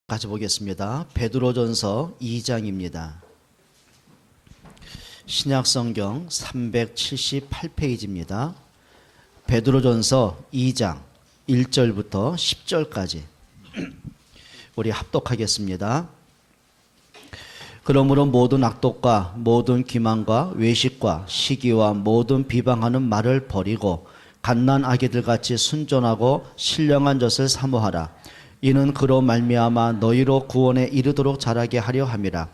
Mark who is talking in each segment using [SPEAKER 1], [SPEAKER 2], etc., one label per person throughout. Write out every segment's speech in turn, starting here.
[SPEAKER 1] 같이 보겠습니다. 베드로전서 2장입니다. 신약성경 378페이지입니다. 베드로전서 2장 1절부터 10절까지 우리 합독하겠습니다. 그러므로 모든 악독과 모든 기만과 외식과 시기와 모든 비방하는 말을 버리고 갓난 아기들같이 순전하고 신령한 젖을 사모하라. 이는 그로 말미암아 너희로 구원에 이르도록 자라게 하려 함이라.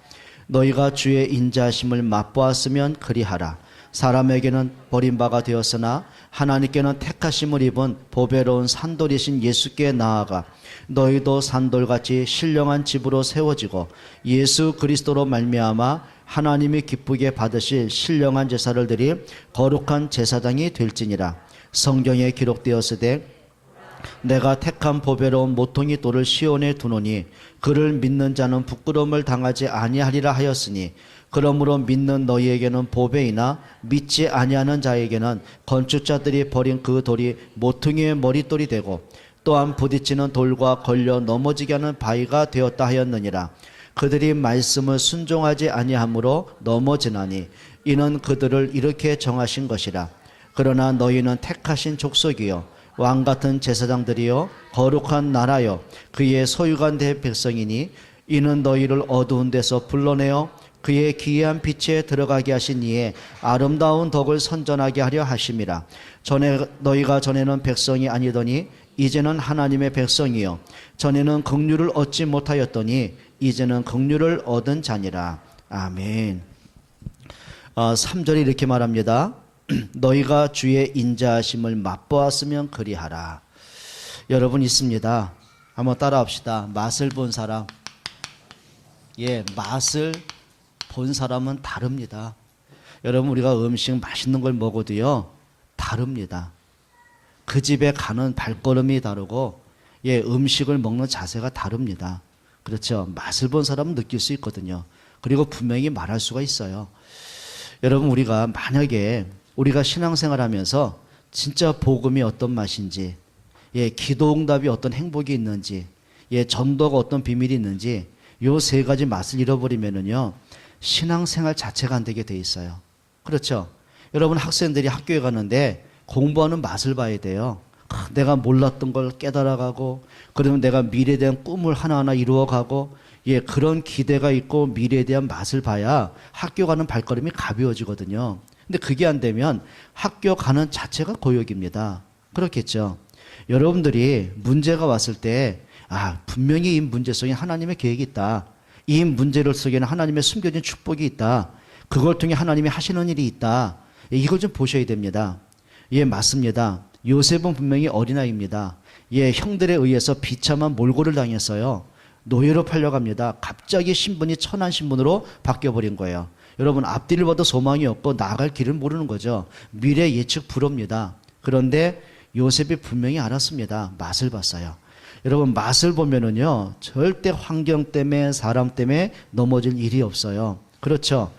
[SPEAKER 1] 너희가 주의 인자하심을 맛보았으면 그리하라. 사람에게는 버림바가 되었으나 하나님께는 택하심을 입은 보배로운 산돌이신 예수께 나아가 너희도 산돌같이 신령한 집으로 세워지고 예수 그리스도로 말미암아 하나님이 기쁘게 받으실 신령한 제사를 드릴 거룩한 제사장이 될지니라. 성경에 기록되었으되 내가 택한 보배로운 모퉁이 돌을 시온에 두노니 그를 믿는 자는 부끄러움을 당하지 아니하리라 하였으니, 그러므로 믿는 너희에게는 보배이나 믿지 아니하는 자에게는 건축자들이 버린 그 돌이 모퉁이의 머릿돌이 되고 또한 부딪히는 돌과 걸려 넘어지게 하는 바위가 되었다 하였느니라. 그들이 말씀을 순종하지 아니하므로 넘어지나니 이는 그들을 이렇게 정하신 것이라. 그러나 너희는 택하신 족속이요 왕같은 제사장들이요 거룩한 나라요 그의 소유가 된 백성이니 이는 너희를 어두운 데서 불러내어 그의 기이한 빛에 들어가게 하신 이에 아름다운 덕을 선전하게 하려 하심이라. 너희가 전에는 백성이 아니더니 이제는 하나님의 백성이요 전에는 긍휼을 얻지 못하였더니 이제는 긍휼을 얻은 자니라. 아멘. 3절이 이렇게 말합니다. 너희가 주의 인자하심을 맛보았으면 그리하라. 여러분 있습니다. 한번 따라합시다. 맛을 본 사람. 맛을 본 사람은 다릅니다. 여러분 우리가 음식 맛있는 걸 먹어도요 다릅니다. 그 집에 가는 발걸음이 다르고 음식을 먹는 자세가 다릅니다. 그렇죠. 맛을 본 사람은 느낄 수 있거든요. 그리고 분명히 말할 수가 있어요. 여러분 우리가 만약에 우리가 신앙생활하면서 진짜 복음이 어떤 맛인지, 기도응답이 어떤 행복이 있는지, 전도가 어떤 비밀이 있는지 요 세 가지 맛을 잃어버리면은요 신앙생활 자체가 안 되게 돼 있어요. 그렇죠? 여러분 학생들이 학교에 가는데 공부하는 맛을 봐야 돼요. 내가 몰랐던 걸 깨달아가고, 그러면 내가 미래에 대한 꿈을 하나하나 이루어가고, 그런 기대가 있고 미래에 대한 맛을 봐야 학교 가는 발걸음이 가벼워지거든요. 근데 그게 안 되면 학교 가는 자체가 고역입니다. 그렇겠죠. 여러분들이 문제가 왔을 때 분명히 이 문제 속에 하나님의 계획이 있다. 이 문제를 속에는 하나님의 숨겨진 축복이 있다. 그걸 통해 하나님이 하시는 일이 있다. 이걸 좀 보셔야 됩니다. 맞습니다. 요셉은 분명히 어린아이입니다. 형들에 의해서 비참한 몰골을 당했어요. 노예로 팔려갑니다. 갑자기 신분이 천한 신분으로 바뀌어버린 거예요. 여러분 앞뒤를 봐도 소망이 없고 나아갈 길을 모르는 거죠. 미래 예측 불허입니다. 그런데 요셉이 분명히 알았습니다. 맛을 봤어요. 여러분 맛을 보면은요 절대 환경 때문에 사람 때문에 넘어질 일이 없어요. 그렇죠.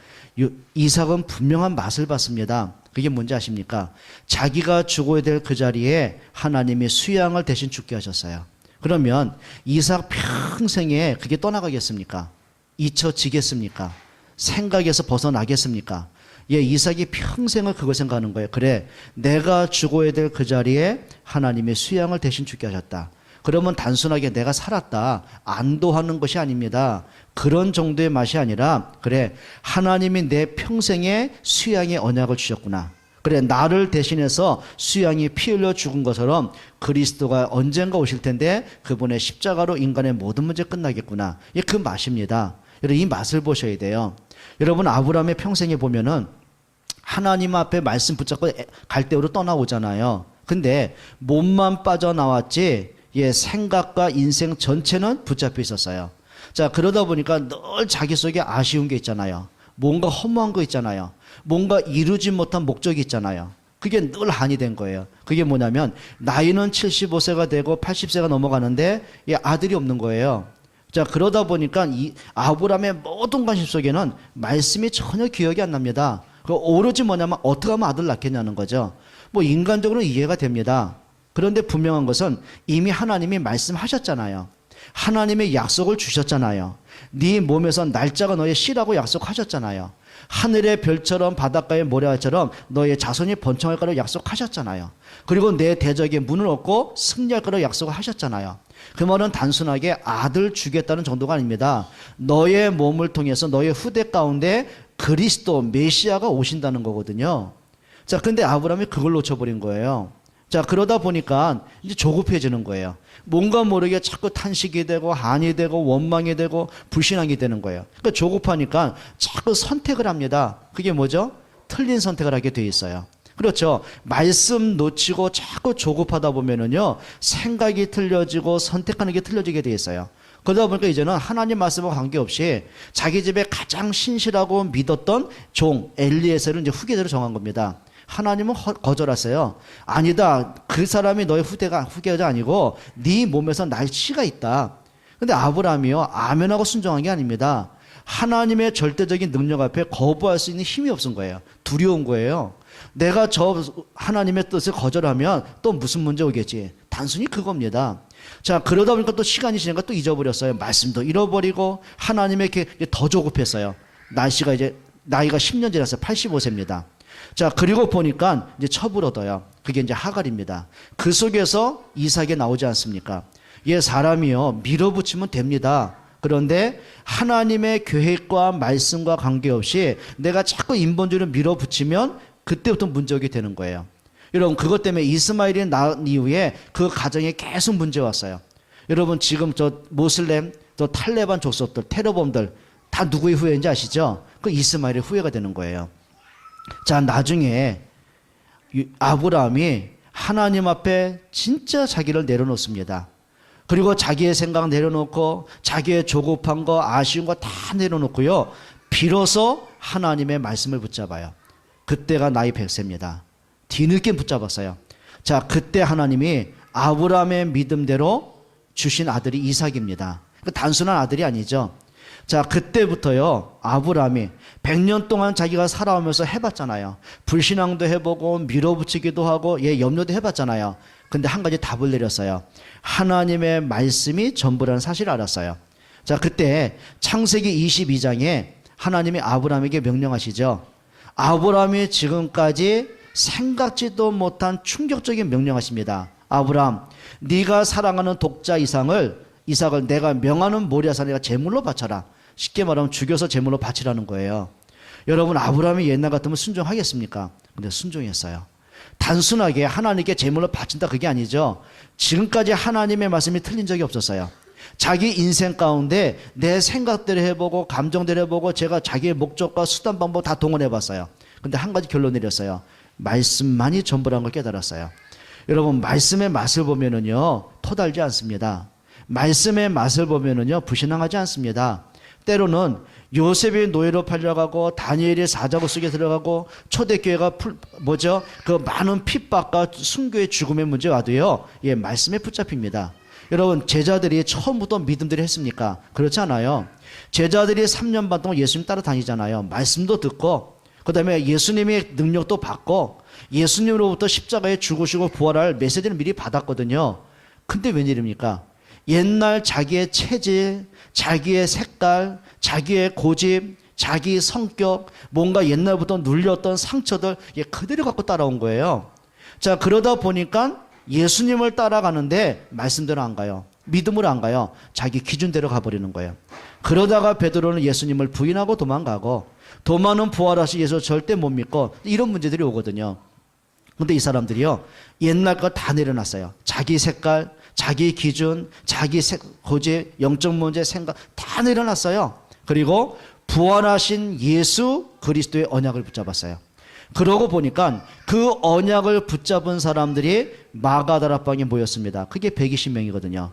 [SPEAKER 1] 이삭은 분명한 맛을 봤습니다. 그게 뭔지 아십니까? 자기가 죽어야 될 그 자리에 하나님이 수양을 대신 죽게 하셨어요. 그러면 이삭 평생에 그게 떠나가겠습니까? 잊혀지겠습니까? 생각에서 벗어나겠습니까? 이삭이 평생을 그걸 생각하는 거예요. 그래, 내가 죽어야 될 그 자리에 하나님의 수양을 대신 죽게 하셨다. 그러면 단순하게 내가 살았다 안도하는 것이 아닙니다. 그런 정도의 맛이 아니라, 그래, 하나님이 내 평생에 수양의 언약을 주셨구나. 그래, 나를 대신해서 수양이 피 흘려 죽은 것처럼 그리스도가 언젠가 오실 텐데 그분의 십자가로 인간의 모든 문제 끝나겠구나. 그 맛입니다. 여러분 이 맛을 보셔야 돼요. 여러분 아브라함의 평생에 보면은 하나님 앞에 말씀 붙잡고 갈대우로 떠나오잖아요. 근데 몸만 빠져나왔지 생각과 인생 전체는 붙잡혀 있었어요. 자, 그러다 보니까 늘 자기 속에 아쉬운 게 있잖아요. 뭔가 허무한 거 있잖아요. 뭔가 이루지 못한 목적이 있잖아요. 그게 늘 한이 된 거예요. 그게 뭐냐면 나이는 75세가 되고 80세가 넘어가는데 아들이 없는 거예요. 자, 그러다 보니까 이 아브라함의 모든 관심 속에는 말씀이 전혀 기억이 안 납니다. 오로지 뭐냐면 어떻게 하면 아들 낳겠냐는 거죠. 인간적으로 이해가 됩니다. 그런데 분명한 것은 이미 하나님이 말씀하셨잖아요. 하나님의 약속을 주셨잖아요. 네 몸에서 날짜가 너의 씨라고 약속하셨잖아요. 하늘의 별처럼 바닷가의 모래알처럼 너의 자손이 번창할 거라고 약속하셨잖아요. 그리고 내 대적의 문을 얻고 승리할 거라고 약속을 하셨잖아요. 그 말은 단순하게 아들 주겠다는 정도가 아닙니다. 너의 몸을 통해서 너의 후대 가운데 그리스도 메시아가 오신다는 거거든요. 자, 근데 아브라함이 그걸 놓쳐버린 거예요. 자, 그러다 보니까 이제 조급해지는 거예요. 뭔가 모르게 자꾸 탄식이 되고 한이 되고 원망이 되고 불신앙이 되는 거예요. 그러니까 조급하니까 자꾸 선택을 합니다. 그게 뭐죠? 틀린 선택을 하게 돼 있어요. 그렇죠. 말씀 놓치고 자꾸 조급하다 보면은요, 생각이 틀려지고 선택하는 게 틀려지게 돼 있어요. 그러다 보니까 이제는 하나님 말씀과 관계없이 자기 집에 가장 신실하고 믿었던 종 엘리에셀을 이제 후계자로 정한 겁니다. 하나님은 거절하세요. 아니다. 그 사람이 너의 후계자 아니고 네 몸에서 날 씨가 있다. 근데 아브라함이요, 아멘하고 순종한 게 아닙니다. 하나님의 절대적인 능력 앞에 거부할 수 있는 힘이 없은 거예요. 두려운 거예요. 내가 저 하나님의 뜻을 거절하면 또 무슨 문제 오겠지. 단순히 그겁니다. 자, 그러다 보니까 또 시간이 지나니까 또 잊어버렸어요. 말씀도 잃어버리고 하나님에게 더 조급했어요. 날씨가 이제 나이가 10년 지났어요. 85세입니다. 자, 그리고 보니까 이제 첩을 얻어요. 그게 이제 하갈입니다. 그 속에서 이삭이 나오지 않습니까? 사람이요, 밀어붙이면 됩니다. 그런데 하나님의 계획과 말씀과 관계없이 내가 자꾸 인본주의를 밀어붙이면 그때부터 문제가 되는 거예요. 여러분, 그것 때문에 이스마엘이 낳은 이후에 그 가정에 계속 문제 왔어요. 여러분, 지금 저 모슬렘, 저 탈레반 족속들, 테러범들 다 누구의 후예인지 아시죠? 그 이스마엘의 후예가 되는 거예요. 자, 나중에 아브라함이 하나님 앞에 진짜 자기를 내려놓습니다. 그리고 자기의 생각 내려놓고 자기의 조급한 거, 아쉬운 거 다 내려놓고요, 비로소 하나님의 말씀을 붙잡아요. 그때가 나이 100세입니다. 뒤늦게 붙잡았어요. 자, 그때 하나님이 아브라함의 믿음대로 주신 아들이 이삭입니다. 단순한 아들이 아니죠. 자, 그때부터요, 아브라함이 100년 동안 자기가 살아오면서 해봤잖아요. 불신앙도 해보고 밀어붙이기도 하고 염려도 해봤잖아요. 근데 한 가지 답을 내렸어요. 하나님의 말씀이 전부라는 사실을 알았어요. 자, 그때 창세기 22장에 하나님이 아브라함에게 명령하시죠. 아브라함이 지금까지 생각지도 못한 충격적인 명령하십니다. 아브라함, 네가 사랑하는 독자 이삭을 내가 명하는 모리아산에 내가 제물로 바쳐라. 쉽게 말하면 죽여서 제물로 바치라는 거예요. 여러분, 아브라함이 옛날 같으면 순종하겠습니까? 근데 순종했어요. 단순하게 하나님께 제물로 바친다 그게 아니죠. 지금까지 하나님의 말씀이 틀린 적이 없었어요. 자기 인생 가운데 내 생각대로 해보고 감정대로 해보고 제가 자기의 목적과 수단 방법 다 동원해봤어요. 근데 한 가지 결론 내렸어요. 말씀만이 전부라는 걸 깨달았어요. 여러분, 말씀의 맛을 보면은요, 토달지 않습니다. 말씀의 맛을 보면은요, 불신앙하지 않습니다. 때로는 요셉이 노예로 팔려가고 다니엘이 사자굴 속에 들어가고 초대교회가 그 많은 핍박과 순교의 죽음의 문제 와도요, 말씀에 붙잡힙니다. 여러분, 제자들이 처음부터 믿음대로 했습니까? 그렇지 않아요. 제자들이 3년 반 동안 예수님 따라다니잖아요. 말씀도 듣고, 그 다음에 예수님의 능력도 받고, 예수님으로부터 십자가에 죽으시고 부활할 메시지를 미리 받았거든요. 근데 웬일입니까? 옛날 자기의 체질, 자기의 색깔, 자기의 고집, 자기 성격, 뭔가 옛날부터 눌렸던 상처들 그대로 갖고 따라온 거예요. 자, 그러다 보니까 예수님을 따라가는데 말씀대로 안 가요. 믿음으로 안 가요. 자기 기준대로 가버리는 거예요. 그러다가 베드로는 예수님을 부인하고 도망가고, 도마는 부활하신 예수 절대 못 믿고, 이런 문제들이 오거든요. 근데 이 사람들이요, 옛날 거 다 내려놨어요. 자기 색깔, 자기 기준, 자기 고집, 영적 문제, 생각 다 내려놨어요. 그리고 부활하신 예수 그리스도의 언약을 붙잡았어요. 그러고 보니까 그 언약을 붙잡은 사람들이 마가다락방에 모였습니다. 그게 120명이거든요.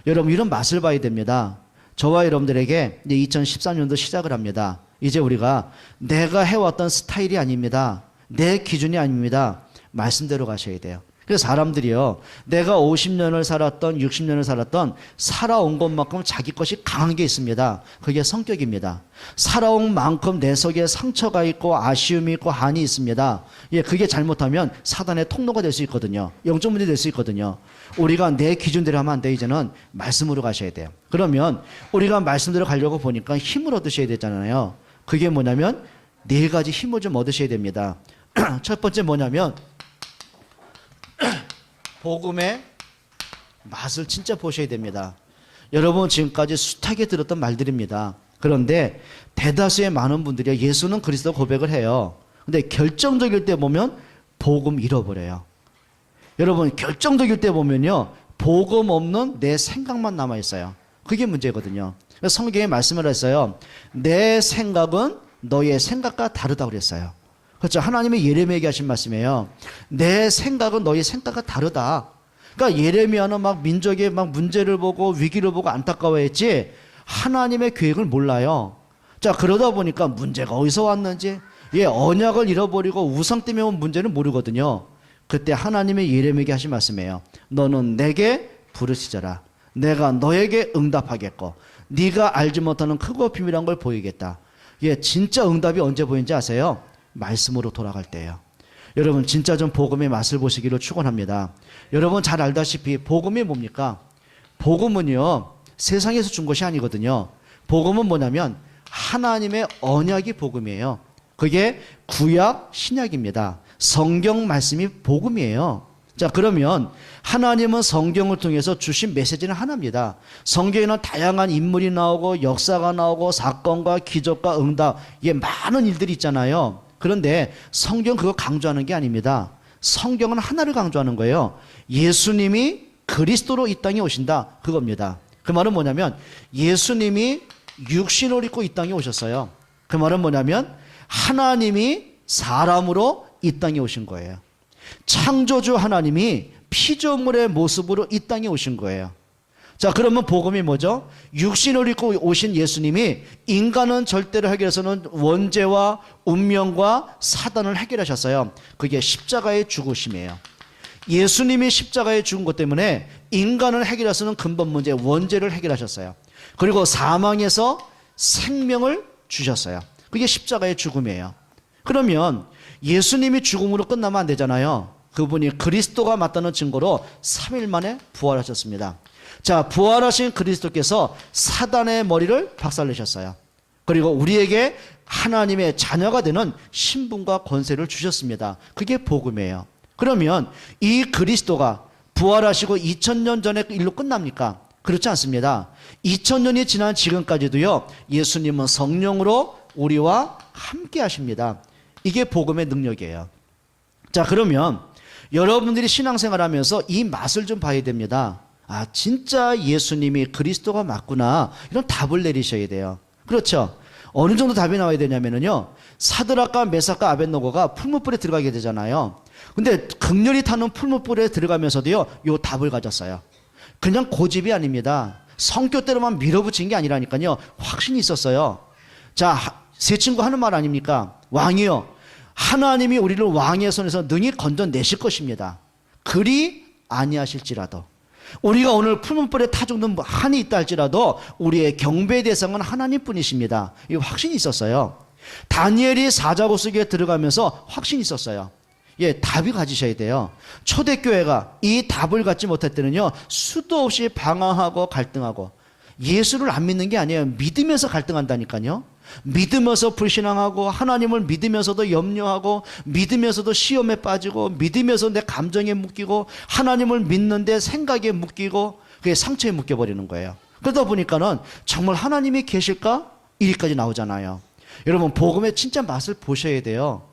[SPEAKER 1] 여러분, 이런 맛을 봐야 됩니다. 저와 여러분들에게 이제 2013년도 시작을 합니다. 이제 우리가 내가 해왔던 스타일이 아닙니다. 내 기준이 아닙니다. 말씀대로 가셔야 돼요. 그래서 사람들이요, 내가 50년을 살았던 60년을 살았던 살아온 것만큼 자기 것이 강한 게 있습니다. 그게 성격입니다. 살아온 만큼 내 속에 상처가 있고 아쉬움이 있고 한이 있습니다. 예, 그게 잘못하면 사단의 통로가 될 수 있거든요. 영적 문제 될 수 있거든요. 우리가 내 기준대로 하면 안 돼. 이제는 말씀으로 가셔야 돼요. 그러면 우리가 말씀대로 가려고 보니까 힘을 얻으셔야 되잖아요. 그게 뭐냐면 네 가지 힘을 좀 얻으셔야 됩니다. 첫 번째 뭐냐면 복음의 맛을 진짜 보셔야 됩니다. 여러분 지금까지 숱하게 들었던 말들입니다. 그런데 대다수의 많은 분들이 예수는 그리스도 고백을 해요. 근데 결정적일 때 보면 복음 잃어버려요. 여러분 결정적일 때 보면요, 복음 없는 내 생각만 남아있어요. 그게 문제거든요. 그래서 성경에 말씀을 했어요. 내 생각은 너의 생각과 다르다고 그랬어요. 그렇죠. 하나님의 예레미야에게 하신 말씀이에요. 내 생각은 너의 생각과 다르다. 그러니까 예레미야는 막 민족의 막 문제를 보고 위기를 보고 안타까워했지 하나님의 계획을 몰라요. 자, 그러다 보니까 문제가 어디서 왔는지, 언약을 잃어버리고 우상 때문에 온 문제는 모르거든요. 그때 하나님의 예레미야에게 하신 말씀이에요. 너는 내게 부르짖어라. 내가 너에게 응답하겠고 네가 알지 못하는 크고 비밀한 걸 보이겠다. 진짜 응답이 언제 보이는지 아세요? 말씀으로 돌아갈 때예요. 여러분 진짜 좀 복음의 맛을 보시기를 축원합니다. 여러분 잘 알다시피 복음이 뭡니까? 복음은요, 세상에서 준 것이 아니거든요. 복음은 뭐냐면 하나님의 언약이 복음이에요. 그게 구약 신약입니다. 성경 말씀이 복음이에요. 자, 그러면 하나님은 성경을 통해서 주신 메시지는 하나입니다. 성경에는 다양한 인물이 나오고 역사가 나오고 사건과 기적과 응답, 많은 일들이 있잖아요. 그런데 성경 그거 강조하는 게 아닙니다. 성경은 하나를 강조하는 거예요. 예수님이 그리스도로 이 땅에 오신다, 그겁니다. 그 말은 뭐냐면 예수님이 육신을 입고 이 땅에 오셨어요. 그 말은 뭐냐면 하나님이 사람으로 이 땅에 오신 거예요. 창조주 하나님이 피조물의 모습으로 이 땅에 오신 거예요. 자, 그러면 복음이 뭐죠? 육신을 입고 오신 예수님이 인간은 절대로 해결해서는 원죄와 운명과 사단을 해결하셨어요. 그게 십자가의 죽으심이에요. 예수님이 십자가에 죽은 것 때문에 인간을 해결해서는 근본 문제 원죄를 해결하셨어요. 그리고 사망에서 생명을 주셨어요. 그게 십자가의 죽음이에요. 그러면 예수님이 죽음으로 끝나면 안 되잖아요. 그분이 그리스도가 맞다는 증거로 3일 만에 부활하셨습니다. 자, 부활하신 그리스도께서 사단의 머리를 박살내셨어요. 그리고 우리에게 하나님의 자녀가 되는 신분과 권세를 주셨습니다. 그게 복음이에요. 그러면 이 그리스도가 부활하시고 2000년 전에 일로 끝납니까? 그렇지 않습니다. 2000년이 지난 지금까지도요, 예수님은 성령으로 우리와 함께 하십니다. 이게 복음의 능력이에요. 자, 그러면 여러분들이 신앙생활 하면서 이 맛을 좀 봐야 됩니다. 아, 진짜 예수님이 그리스도가 맞구나, 이런 답을 내리셔야 돼요. 그렇죠? 어느 정도 답이 나와야 되냐면요, 사드락과 메삭과 아벳노고가 풀무불에 들어가게 되잖아요. 근데 극렬히 타는 풀무불에 들어가면서도요, 요 답을 가졌어요. 그냥 고집이 아닙니다. 성격대로만 밀어붙인 게 아니라니까요, 확신이 있었어요. 자, 세 친구 하는 말 아닙니까? 왕이요, 하나님이 우리를 왕의 손에서 능히 건져내실 것입니다. 그리 아니하실지라도, 우리가 오늘 풀문불에 타 죽는 한이 있다 할지라도 우리의 경배의 대상은 하나님뿐이십니다. 이 확신이 있었어요. 다니엘이 사자고 속에 들어가면서 확신이 있었어요. 답이 가지셔야 돼요. 초대교회가 이 답을 갖지 못할 때는요, 수도 없이 방황하고 갈등하고, 예수를 안 믿는 게 아니에요. 믿으면서 갈등한다니까요. 믿으면서 불신앙하고, 하나님을 믿으면서도 염려하고, 믿으면서도 시험에 빠지고, 믿으면서 내 감정에 묶이고, 하나님을 믿는데 생각에 묶이고, 그게 상처에 묶여버리는 거예요. 그러다 보니까는 정말 하나님이 계실까? 이리까지 나오잖아요. 여러분, 복음의 진짜 맛을 보셔야 돼요.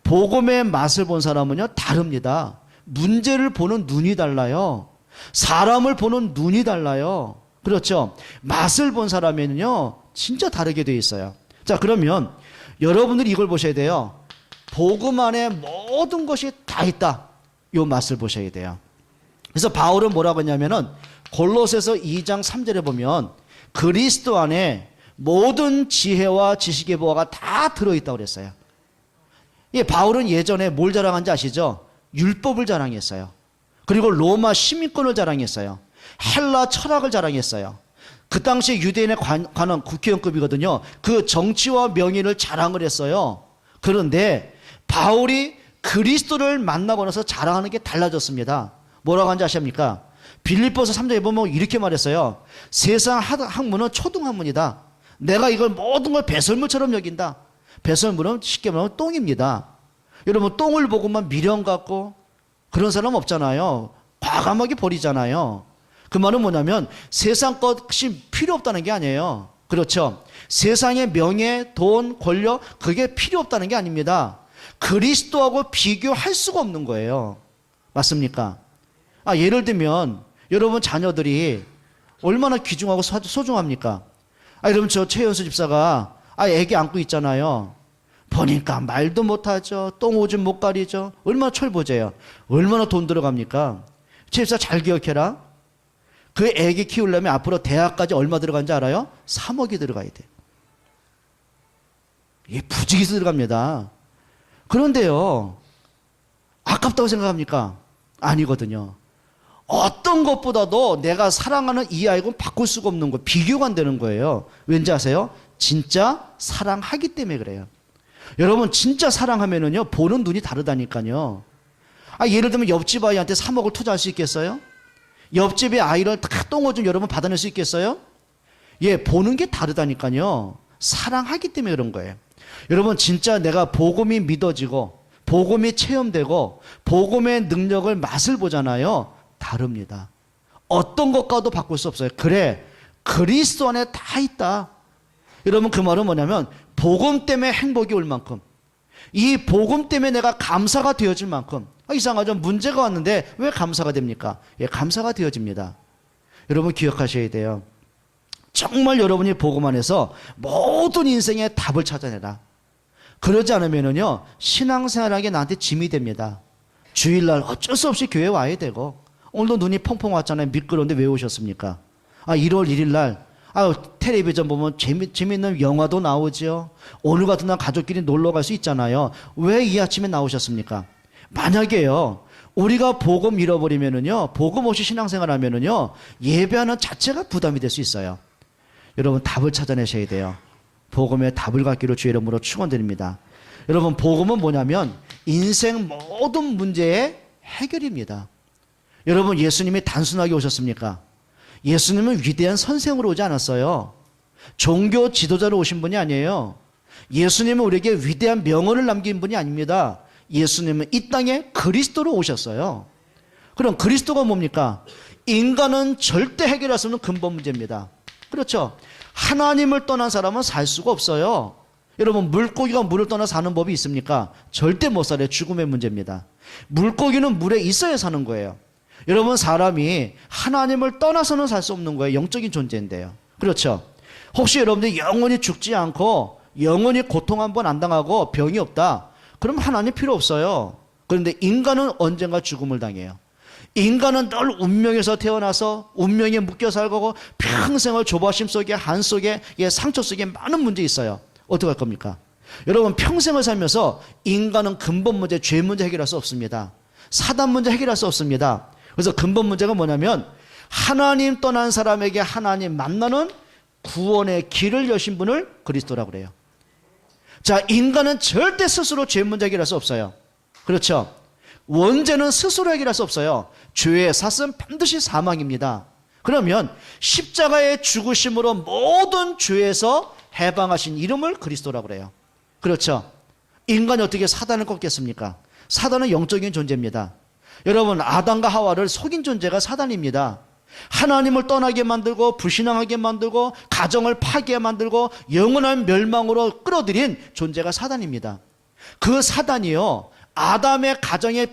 [SPEAKER 1] 복음의 맛을 본 사람은요, 다릅니다. 문제를 보는 눈이 달라요. 사람을 보는 눈이 달라요. 그렇죠? 맛을 본 사람에는요, 진짜 다르게 되어 있어요. 자, 그러면 여러분들이 이걸 보셔야 돼요. 복음 안에 모든 것이 다 있다, 요 맛을 보셔야 돼요. 그래서 바울은 뭐라고 했냐면은 골로새서 2장 3절에 보면 그리스도 안에 모든 지혜와 지식의 보화가 다 들어있다고 그랬어요. 바울은 예전에 뭘 자랑한지 아시죠? 율법을 자랑했어요. 그리고 로마 시민권을 자랑했어요. 헬라 철학을 자랑했어요. 그 당시에 유대인에 관한 국회의원급이거든요. 그 정치와 명예를 자랑을 했어요. 그런데 바울이 그리스도를 만나고 나서 자랑하는 게 달라졌습니다. 뭐라고 하는지 아십니까? 빌립보서 3장에 보면 이렇게 말했어요. 세상 학문은 초등학문이다. 내가 이걸 모든 걸 배설물처럼 여긴다. 배설물은 쉽게 말하면 똥입니다. 여러분 똥을 보고만 미련 갖고 그런 사람 없잖아요. 과감하게 버리잖아요. 그 말은 뭐냐면 세상 것이 필요 없다는 게 아니에요. 그렇죠? 세상의 명예, 돈, 권력 그게 필요 없다는 게 아닙니다. 그리스도하고 비교할 수가 없는 거예요. 맞습니까? 예를 들면 여러분 자녀들이 얼마나 귀중하고 소중합니까? 여러분 저 최연수 집사가 애기 안고 있잖아요. 보니까 말도 못하죠. 똥 오줌 못 가리죠. 얼마나 철보재요. 얼마나 돈 들어갑니까? 최 집사 잘 기억해라. 그 애기 키우려면 앞으로 대학까지 얼마 들어간지 알아요? 3억이 들어가야 돼요. 이게 부지기수 들어갑니다. 그런데요, 아깝다고 생각합니까? 아니거든요. 어떤 것보다도 내가 사랑하는 이 아이는 바꿀 수가 없는 거예요. 비교가 안 되는 거예요. 왠지 아세요? 진짜 사랑하기 때문에 그래요. 여러분 진짜 사랑하면은요 보는 눈이 다르다니까요. 예를 들면 옆집 아이한테 3억을 투자할 수 있겠어요? 옆집의 아이를 다 똥오줌 여러분 받아낼 수 있겠어요? 보는 게 다르다니까요. 사랑하기 때문에 그런 거예요. 여러분 진짜 내가 복음이 믿어지고 복음이 체험되고 복음의 능력을 맛을 보잖아요. 다릅니다. 어떤 것과도 바꿀 수 없어요. 그래 그리스도 안에 다 있다. 여러분 그 말은 뭐냐면 복음 때문에 행복이 올 만큼 이 복음 때문에 내가 감사가 되어질 만큼 이상하죠. 문제가 왔는데 왜 감사가 됩니까? 감사가 되어집니다. 여러분 기억하셔야 돼요. 정말 여러분이 복음 안에서 모든 인생의 답을 찾아내라. 그러지 않으면요 신앙생활하는 게 나한테 짐이 됩니다. 주일날 어쩔 수 없이 교회 와야 되고 오늘도 눈이 펑펑 왔잖아요. 미끄러운데 왜 오셨습니까? 1월 1일 날 텔레비전 보면 재밌는 영화도 나오죠. 오늘 같은 날 가족끼리 놀러 갈 수 있잖아요. 왜 이 아침에 나오셨습니까? 만약에요 우리가 복음 잃어버리면은요 복음 없이 신앙생활 하면은요 예배하는 자체가 부담이 될 수 있어요. 여러분 답을 찾아내셔야 돼요. 복음의 답을 갖기로 주의 이름으로 축원드립니다. 여러분 복음은 뭐냐면 인생 모든 문제의 해결입니다. 여러분 예수님이 단순하게 오셨습니까? 예수님은 위대한 선생으로 오지 않았어요. 종교 지도자로 오신 분이 아니에요. 예수님은 우리에게 위대한 명언을 남긴 분이 아닙니다. 예수님은 이 땅에 그리스도로 오셨어요. 그럼 그리스도가 뭡니까? 인간은 절대 해결할 수 없는 근본 문제입니다. 그렇죠? 하나님을 떠난 사람은 살 수가 없어요. 여러분 물고기가 물을 떠나 사는 법이 있습니까? 절대 못 살아요. 죽음의 문제입니다. 물고기는 물에 있어야 사는 거예요. 여러분 사람이 하나님을 떠나서는 살 수 없는 거예요. 영적인 존재인데요. 그렇죠? 혹시 여러분들이 영원히 죽지 않고 영원히 고통 한 번 안 당하고 병이 없다. 그럼 하나님 필요 없어요. 그런데 인간은 언젠가 죽음을 당해요. 인간은 늘 운명에서 태어나서 운명에 묶여 살고 평생을 조바심 속에 한 속에 상처 속에 많은 문제 있어요. 어떻게 할 겁니까? 여러분 평생을 살면서 인간은 근본 문제, 죄 문제 해결할 수 없습니다. 사단 문제 해결할 수 없습니다. 그래서 근본 문제가 뭐냐면 하나님 떠난 사람에게 하나님 만나는 구원의 길을 여신 분을 그리스도라고 그래요. 자, 인간은 절대 스스로 죄 문제 해결할 수 없어요. 그렇죠? 원죄는 스스로 해결할 수 없어요. 죄의 삭은 반드시 사망입니다. 그러면 십자가의 죽으심으로 모든 죄에서 해방하신 이름을 그리스도라고 그래요. 그렇죠? 인간이 어떻게 사단을 꺾겠습니까? 사단은 영적인 존재입니다. 여러분 아담과 하와를 속인 존재가 사단입니다. 하나님을 떠나게 만들고 불신앙하게 만들고 가정을 파괴하게 만들고 영원한 멸망으로 끌어들인 존재가 사단입니다. 그 사단이요 아담의 가정에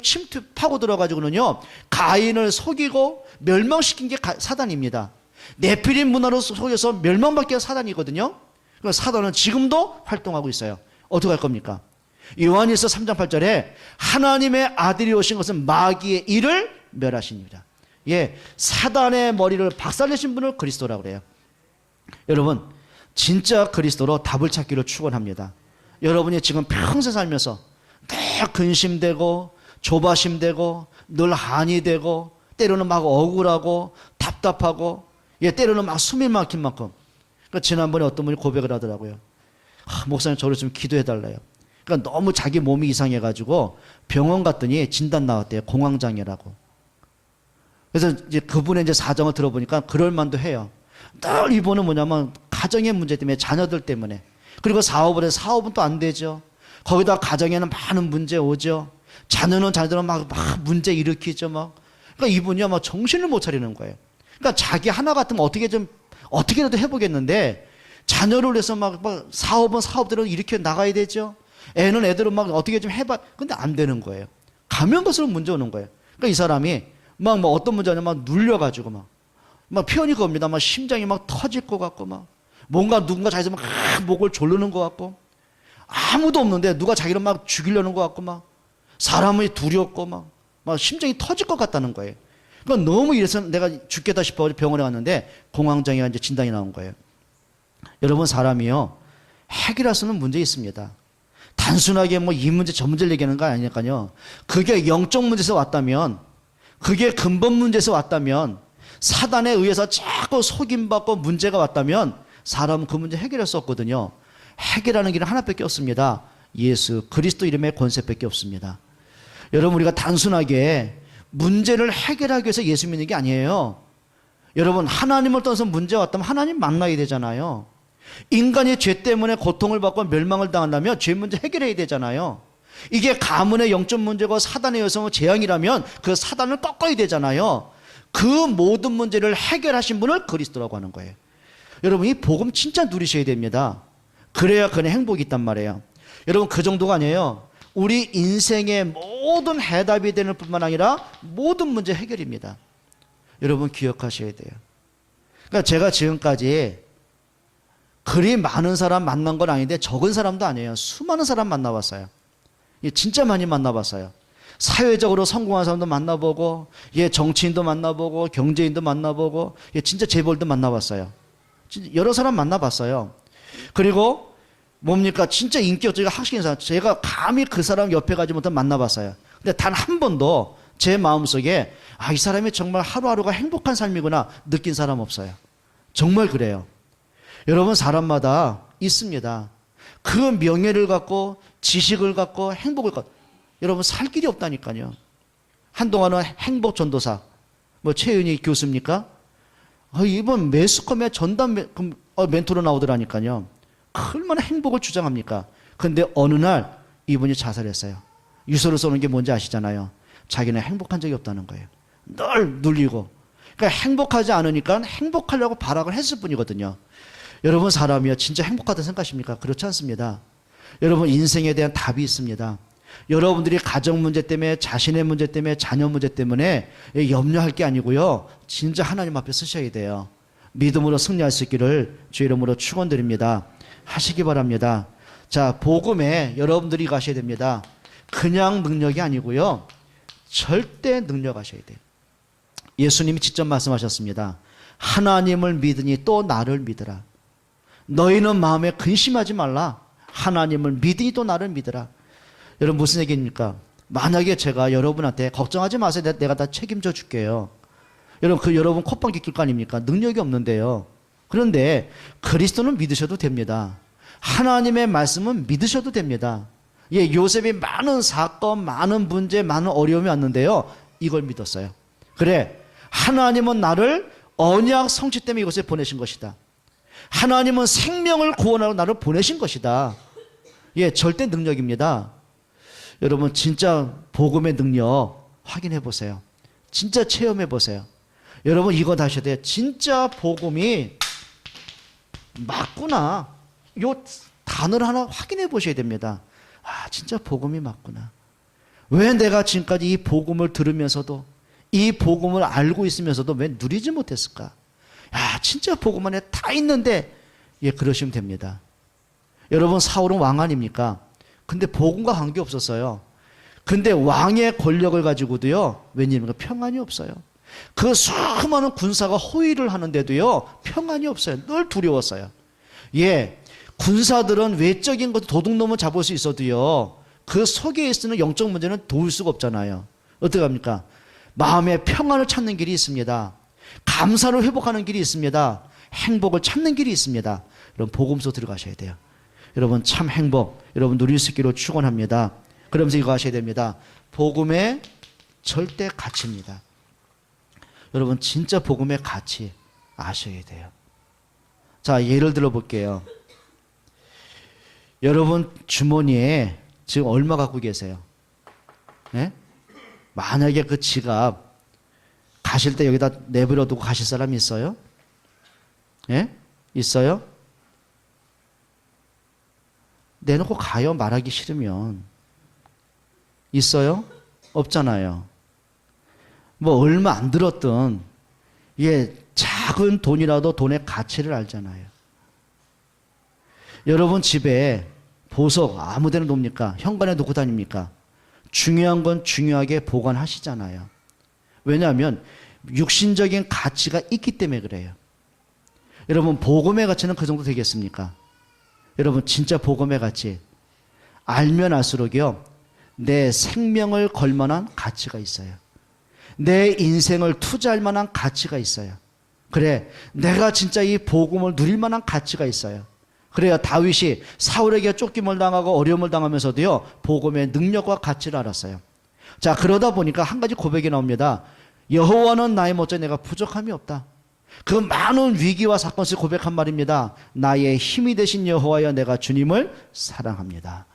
[SPEAKER 1] 파고 들어가지고는요 가인을 속이고 멸망시킨 게 사단입니다. 네피림 문화로 속여서 멸망받게 사단이거든요. 그래서 사단은 지금도 활동하고 있어요. 어떻게 할 겁니까? 요한일서 3장 8절에 하나님의 아들이 오신 것은 마귀의 일을 멸하십니다. 사단의 머리를 박살내신 분을 그리스도라고 그래요. 여러분 진짜 그리스도로 답을 찾기를 축원합니다. 여러분이 지금 평생 살면서 늘 근심되고 조바심 되고 늘 한이 되고 때로는 막 억울하고 답답하고 때로는 막 숨이 막힌 만큼. 그러니까 지난번에 어떤 분이 고백을 하더라고요. 목사님 저를 좀 기도해 달래요. 그러니까 너무 자기 몸이 이상해가지고 병원 갔더니 진단 나왔대요. 공황장애라고. 그래서 이제 그분의 이제 사정을 들어보니까 그럴 만도 해요. 늘 이분은 뭐냐면 가정의 문제 때문에, 자녀들 때문에. 그리고 사업을 해서 사업은 또 안 되죠. 거기다 가정에는 많은 문제 오죠. 자녀들은 막 문제 일으키죠. 그러니까 이분이요, 막 정신을 못 차리는 거예요. 그러니까 자기 하나 같으면 어떻게라도 해보겠는데, 자녀를 위해서 막 사업은 사업대로 일으켜 나가야 되죠. 애는 애들은 막 어떻게 좀 해봐. 근데 안 되는 거예요. 가면 갈수록 문제 오는 거예요. 그러니까 이 사람이 막 어떤 문제냐, 막 눌려가지고 막 표현이 겁니다. 막 심장이 막 터질 것 같고 뭔가 누군가 자기서 막 목을 조르는 것 같고, 아무도 없는데 누가 자기를 막 죽이려는 것 같고, 사람이 두렵고 막 심장이 터질 것 같다는 거예요. 그러니까 너무 이래서 내가 죽겠다 싶어 병원에 왔는데 공황장애가 이제 진단이 나온 거예요. 여러분, 사람이요, 해결할 수 있는 문제 있습니다. 단순하게 이 문제 저 문제를 얘기하는 거 아니니까요. 그게 영적 문제에서 왔다면, 그게 근본 문제에서 왔다면, 사단에 의해서 자꾸 속임받고 문제가 왔다면 사람은 그 문제 해결할 수 없거든요. 해결하는 길은 하나밖에 없습니다. 예수 그리스도 이름의 권세밖에 없습니다. 여러분, 우리가 단순하게 문제를 해결하기 위해서 예수 믿는 게 아니에요. 여러분, 하나님을 떠나서 문제가 왔다면 하나님 만나야 되잖아요. 인간이 죄 때문에 고통을 받고 멸망을 당한다면 죄 문제 해결해야 되잖아요. 이게 가문의 영적 문제고 사단의 여성의 재앙이라면 그 사단을 꺾어야 되잖아요. 그 모든 문제를 해결하신 분을 그리스도라고 하는 거예요. 여러분, 이 복음 진짜 누리셔야 됩니다. 그래야 그네 행복이 있단 말이에요. 여러분, 그 정도가 아니에요. 우리 인생의 모든 해답이 되는 뿐만 아니라 모든 문제 해결입니다. 여러분, 기억하셔야 돼요. 그러니까 제가 지금까지 그리 많은 사람 만난 건 아닌데 적은 사람도 아니에요. 수많은 사람 만나봤어요. 진짜 많이 만나봤어요. 사회적으로 성공한 사람도 만나보고, 정치인도 만나보고, 경제인도 만나보고, 진짜 재벌도 만나봤어요. 진짜 여러 사람 만나봤어요. 그리고 뭡니까? 진짜 인격적이고 학식인 사람, 제가 감히 그 사람 옆에 가지 못한 만나봤어요. 근데 단 한 번도 제 마음속에 이 사람이 정말 하루하루가 행복한 삶이구나 느낀 사람 없어요. 정말 그래요. 여러분, 사람마다 있습니다. 그 명예를 갖고 지식을 갖고 행복을 갖고 여러분 살 길이 없다니까요. 한동안은 행복 전도사 최윤희 교수입니까? 이번 매스컴에 전담 멘토로 나오더라니까요. 얼마나 행복을 주장합니까? 근데 어느 날 이분이 자살했어요. 유서를 써는 게 뭔지 아시잖아요. 자기는 행복한 적이 없다는 거예요. 늘 눌리고. 그러니까 행복하지 않으니까 행복하려고 발악을 했을 뿐이거든요. 여러분, 사람이요 진짜 행복하다 생각하십니까? 그렇지 않습니다. 여러분, 인생에 대한 답이 있습니다. 여러분들이 가정 문제 때문에, 자신의 문제 때문에, 자녀 문제 때문에 염려할 게 아니고요, 진짜 하나님 앞에 서셔야 돼요. 믿음으로 승리할 수 있기를 주의 이름으로 축원드립니다. 하시기 바랍니다. 자, 복음에 여러분들이 가셔야 됩니다. 그냥 능력이 아니고요, 절대 능력하셔야 돼요. 예수님이 직접 말씀하셨습니다. 하나님을 믿으니 또 나를 믿으라. 너희는 마음에 근심하지 말라. 하나님을 믿으니 또 나를 믿으라. 여러분, 무슨 얘기입니까? 만약에 제가 여러분한테 걱정하지 마세요, 내가 다 책임져 줄게요. 여러분, 여러분 콧방귀 낄 거 아닙니까? 능력이 없는데요. 그런데 그리스도는 믿으셔도 됩니다. 하나님의 말씀은 믿으셔도 됩니다. 요셉이 많은 사건, 많은 문제, 많은 어려움이 왔는데요, 이걸 믿었어요. 그래, 하나님은 나를 언약 성취 때문에 이곳에 보내신 것이다. 하나님은 생명을 구원하러 나를 보내신 것이다. 절대 능력입니다. 여러분, 진짜 복음의 능력 확인해 보세요. 진짜 체험해 보세요. 여러분, 이거 하셔야 돼요. 진짜 복음이 맞구나. 요 단어를 하나 확인해 보셔야 됩니다. 진짜 복음이 맞구나. 왜 내가 지금까지 이 복음을 들으면서도, 이 복음을 알고 있으면서도 왜 누리지 못했을까? 진짜 복음 안에 다 있는데, 그러시면 됩니다. 여러분, 사울은 왕 아닙니까? 근데 복음과 관계없었어요. 근데 왕의 권력을 가지고도요, 웬일입니까? 평안이 없어요. 그 수많은 군사가 호위를 하는데도요, 평안이 없어요. 늘 두려웠어요. 군사들은 외적인 것도 도둑놈을 잡을 수 있어도요, 그 속에 있는 영적 문제는 도울 수가 없잖아요. 어떻게 합니까? 마음의 평안을 찾는 길이 있습니다. 감사를 회복하는 길이 있습니다. 행복을 찾는 길이 있습니다. 여러분 복음서 들어가셔야 돼요. 여러분 참 행복 여러분 누릴 수 있기로 축원합니다. 그러면서 이거 하셔야 됩니다. 복음의 절대 가치입니다. 여러분 진짜 복음의 가치 아셔야 돼요. 자, 예를 들어 볼게요. 여러분 주머니에 지금 얼마 갖고 계세요? 네? 만약에 그 지갑 가실 때 여기다 내버려 두고 가실 사람이 있어요? 예? 있어요? 내놓고 가요, 말하기 싫으면. 있어요? 없잖아요. 뭐 얼마 안 들었든 이게 작은 돈이라도 돈의 가치를 알잖아요. 여러분 집에 보석 아무 데나 놓습니까? 현관에 놓고 다닙니까? 중요한 건 중요하게 보관하시잖아요. 왜냐하면 육신적인 가치가 있기 때문에 그래요. 여러분 복음의 가치는 그 정도 되겠습니까? 여러분 진짜 복음의 가치 알면 알수록요 내 생명을 걸 만한 가치가 있어요. 내 인생을 투자할 만한 가치가 있어요. 그래 내가 진짜 이 복음을 누릴 만한 가치가 있어요. 그래야 다윗이 사울에게 쫓김을 당하고 어려움을 당하면서도요 복음의 능력과 가치를 알았어요. 자, 그러다 보니까 한 가지 고백이 나옵니다. 여호와는 나의 못에 내가 부족함이 없다. 그 많은 위기와 사건 속에 고백한 말입니다. 나의 힘이 되신 여호와여 내가 주님을 사랑합니다.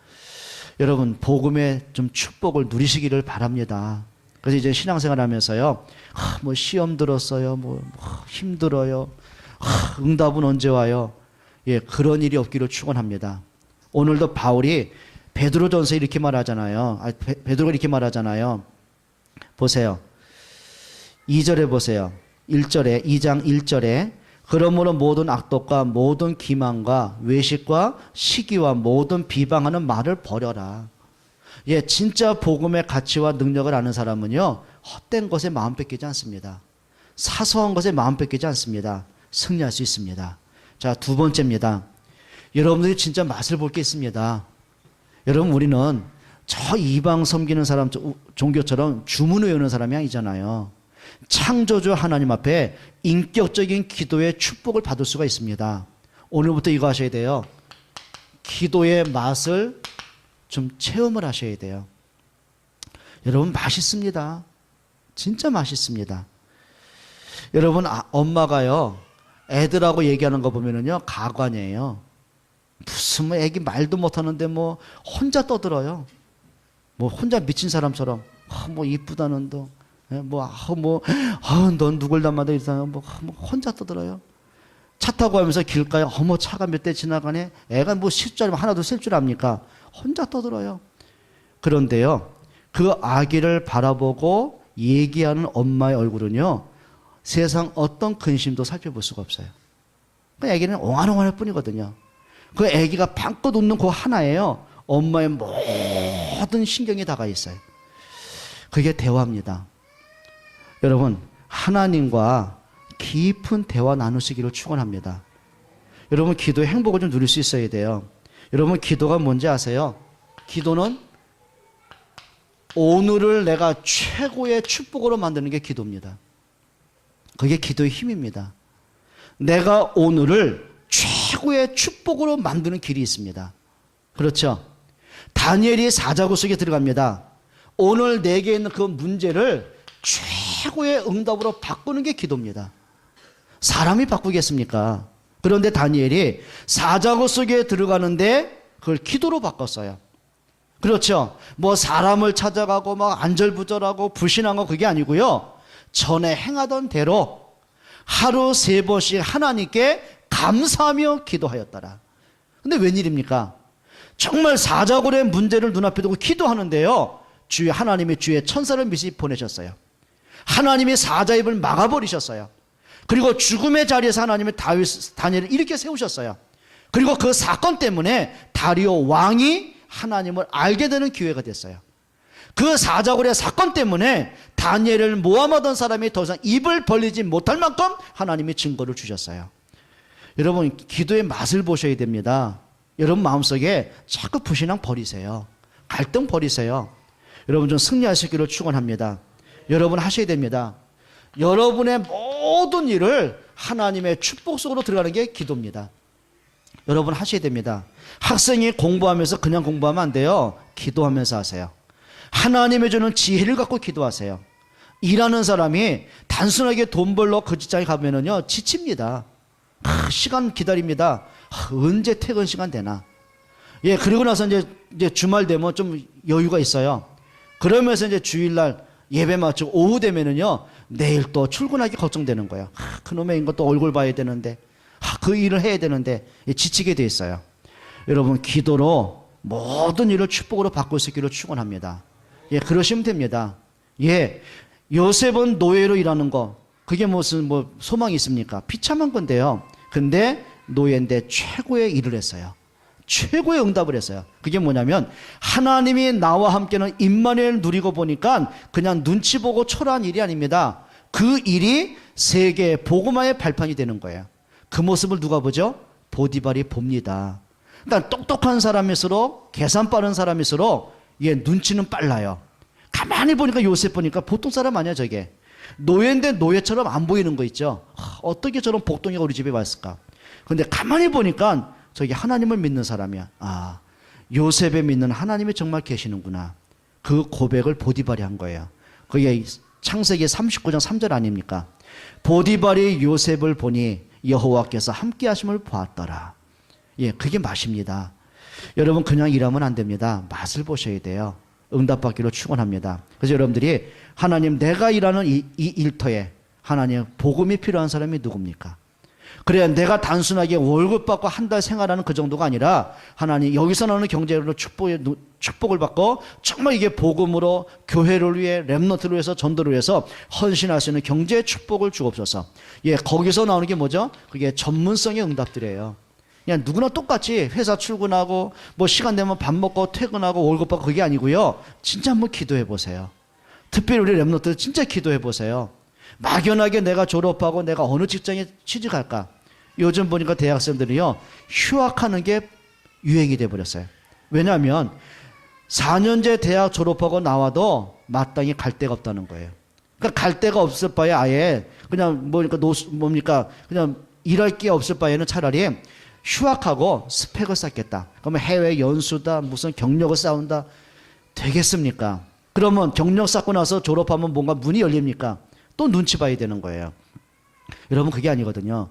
[SPEAKER 1] 여러분 복음의 좀 축복을 누리시기를 바랍니다. 그래서 이제 신앙생활 하면서요 뭐 시험 들었어요, 뭐 힘들어요, 응답은 언제 와요? 예, 그런 일이 없기를 축원합니다. 오늘도 바울이 베드로전서에 이렇게 말하잖아요. 베드로가 이렇게 말하잖아요. 보세요. 2절에 보세요. 1절에 2장 1절에 그러므로 모든 악독과 모든 기만과 외식과 시기와 모든 비방하는 말을 버려라. 예, 진짜 복음의 가치와 능력을 아는 사람은요 헛된 것에 마음 뺏기지 않습니다. 사소한 것에 마음 뺏기지 않습니다. 승리할 수 있습니다. 자, 두 번째입니다. 여러분들이 진짜 맛을 볼 게 있습니다. 여러분 우리는 저 이방 섬기는 사람 종교처럼 주문 외우는 사람이 아니잖아요. 창조주 하나님 앞에 인격적인 기도의 축복을 받을 수가 있습니다. 오늘부터 이거 하셔야 돼요. 기도의 맛을 좀 체험을 하셔야 돼요. 여러분 맛있습니다. 진짜 맛있습니다. 여러분 엄마가요 애들하고 얘기하는 거 보면은요 가관이에요. 무슨 뭐 애기 말도 못하는데 뭐 혼자 떠들어요. 뭐 혼자 미친 사람처럼 뭐 이쁘다는 너 넌 누굴 닮아도 이상한 뭐 혼자 떠들어요. 차 타고 가면서 길가에 어머 차가 몇 대 지나가네. 애가 뭐 실 줄 알면 하나도 쓸 줄 압니까? 혼자 떠들어요. 그런데요 그 아기를 바라보고 얘기하는 엄마의 얼굴은요 세상 어떤 근심도 살펴볼 수가 없어요. 그 아기는 옹알옹알할 뿐이거든요. 그 아기가 방긋 웃는 그 하나예요. 엄마의 모든 신경이 다가 있어요. 그게 대화입니다. 여러분 하나님과 깊은 대화 나누시기를 축원합니다. 여러분 기도의 행복을 좀 누릴 수 있어야 돼요. 여러분 기도가 뭔지 아세요? 기도는 오늘을 내가 최고의 축복으로 만드는 게 기도입니다. 그게 기도의 힘입니다. 내가 오늘을 최고의 축복으로 만드는 길이 있습니다. 그렇죠? 다니엘이 사자굴 속에 들어갑니다. 오늘 내게 있는 그 문제를 최고의 응답으로 바꾸는 게 기도입니다. 사람이 바꾸겠습니까? 그런데 다니엘이 사자굴 속에 들어가는데 그걸 기도로 바꿨어요. 그렇죠? 뭐 사람을 찾아가고 막 안절부절하고 불신하고 그게 아니고요. 전에 행하던 대로 하루 3번씩 하나님께 감사하며 기도하였더라. 근데 웬일입니까? 정말 사자굴의 문제를 눈앞에 두고 기도하는데요. 주의 하나님이 주의 천사를 미리 보내셨어요. 하나님이 사자 입을 막아버리셨어요. 그리고 죽음의 자리에서 하나님이 다니엘을 이렇게 세우셨어요. 그리고 그 사건 때문에 다리오 왕이 하나님을 알게 되는 기회가 됐어요. 그 사자굴의 사건 때문에 다니엘을 모함하던 사람이 더 이상 입을 벌리지 못할 만큼 하나님이 증거를 주셨어요. 여러분 기도의 맛을 보셔야 됩니다. 여러분 마음속에 자꾸 불신앙 버리세요. 갈등 버리세요. 여러분 좀 승리하시기를 축원합니다. 여러분 하셔야 됩니다. 여러분의 모든 일을 하나님의 축복 속으로 들어가는 게 기도입니다. 여러분 하셔야 됩니다. 학생이 공부하면서 그냥 공부하면 안 돼요. 기도하면서 하세요. 하나님의 주는 지혜를 갖고 기도하세요. 일하는 사람이 단순하게 돈 벌러 그 직장에 가면은요 지칩니다. 시간 기다립니다. 언제 퇴근 시간 되나. 예, 그리고 나서 이제 주말 되면 좀 여유가 있어요. 그러면서 이제 주일날 예배 마치고 오후 되면은요 내일 또 출근하기 걱정되는 거예요. 그놈의 인간 또 얼굴 봐야 되는데, 그 일을 해야 되는데 지치게 돼 있어요. 여러분 기도로 모든 일을 축복으로 바꿀 수 있기를 축원합니다. 예, 그러시면 됩니다. 예, 요셉은 노예로 일하는 거 그게 무슨 뭐 소망이 있습니까? 비참한 건데요. 근데 노예인데 최고의 일을 했어요. 최고의 응답을 했어요. 그게 뭐냐면 하나님이 나와 함께는 임마누엘 누리고 보니까 그냥 눈치 보고 초라한 일이 아닙니다. 그 일이 세계 복음화의 발판이 되는 거예요. 그 모습을 누가 보죠? 보디발이 봅니다. 그러니까 똑똑한 사람일수록 계산 빠른 사람일수록 눈치는 빨라요. 가만히 보니까 요셉 보니까 보통 사람 아니야 저게. 노예인데 노예처럼 안 보이는 거 있죠. 어떻게 저런 복덩이가 우리 집에 왔을까. 근데 가만히 보니까 저게 하나님을 믿는 사람이야. 요셉에 믿는 하나님이 정말 계시는구나. 그 고백을 보디발이 한 거예요. 그게 창세기 39장 3절 아닙니까? 보디발이 요셉을 보니 여호와께서 함께 하심을 보았더라. 예, 그게 맛입니다. 여러분 그냥 일하면 안 됩니다. 맛을 보셔야 돼요. 응답받기로 축원합니다. 그래서 여러분들이 하나님 내가 일하는 이 일터에 하나님 복음이 필요한 사람이 누굽니까? 그래야 내가 단순하게 월급 받고 한 달 생활하는 그 정도가 아니라 하나님 여기서 나오는 경제로 축복을 받고 정말 이게 복음으로 교회를 위해 렘넌트를 위해서 전도를 위해서 헌신할 수 있는 경제의 축복을 주옵소서. 예, 거기서 나오는 게 뭐죠? 그게 전문성의 응답들이에요. 그냥 누구나 똑같이 회사 출근하고 뭐 시간 되면 밥 먹고 퇴근하고 월급 받고 그게 아니고요. 진짜 한번 기도해 보세요. 특별히 우리 렘넌트들 진짜 기도해 보세요. 막연하게 내가 졸업하고 내가 어느 직장에 취직할까? 요즘 보니까 대학생들이요 휴학하는 게 유행이 돼버렸어요. 왜냐하면 4년제 대학 졸업하고 나와도 마땅히 갈 데가 없다는 거예요. 그러니까 갈 데가 없을 바에 아예 그냥 뭡니까 그냥 일할 게 없을 바에는 차라리 휴학하고 스펙을 쌓겠다. 그러면 해외 연수다 무슨 경력을 쌓은다 되겠습니까? 그러면 경력 쌓고 나서 졸업하면 뭔가 문이 열립니까? 또 눈치 봐야 되는 거예요. 여러분 그게 아니거든요.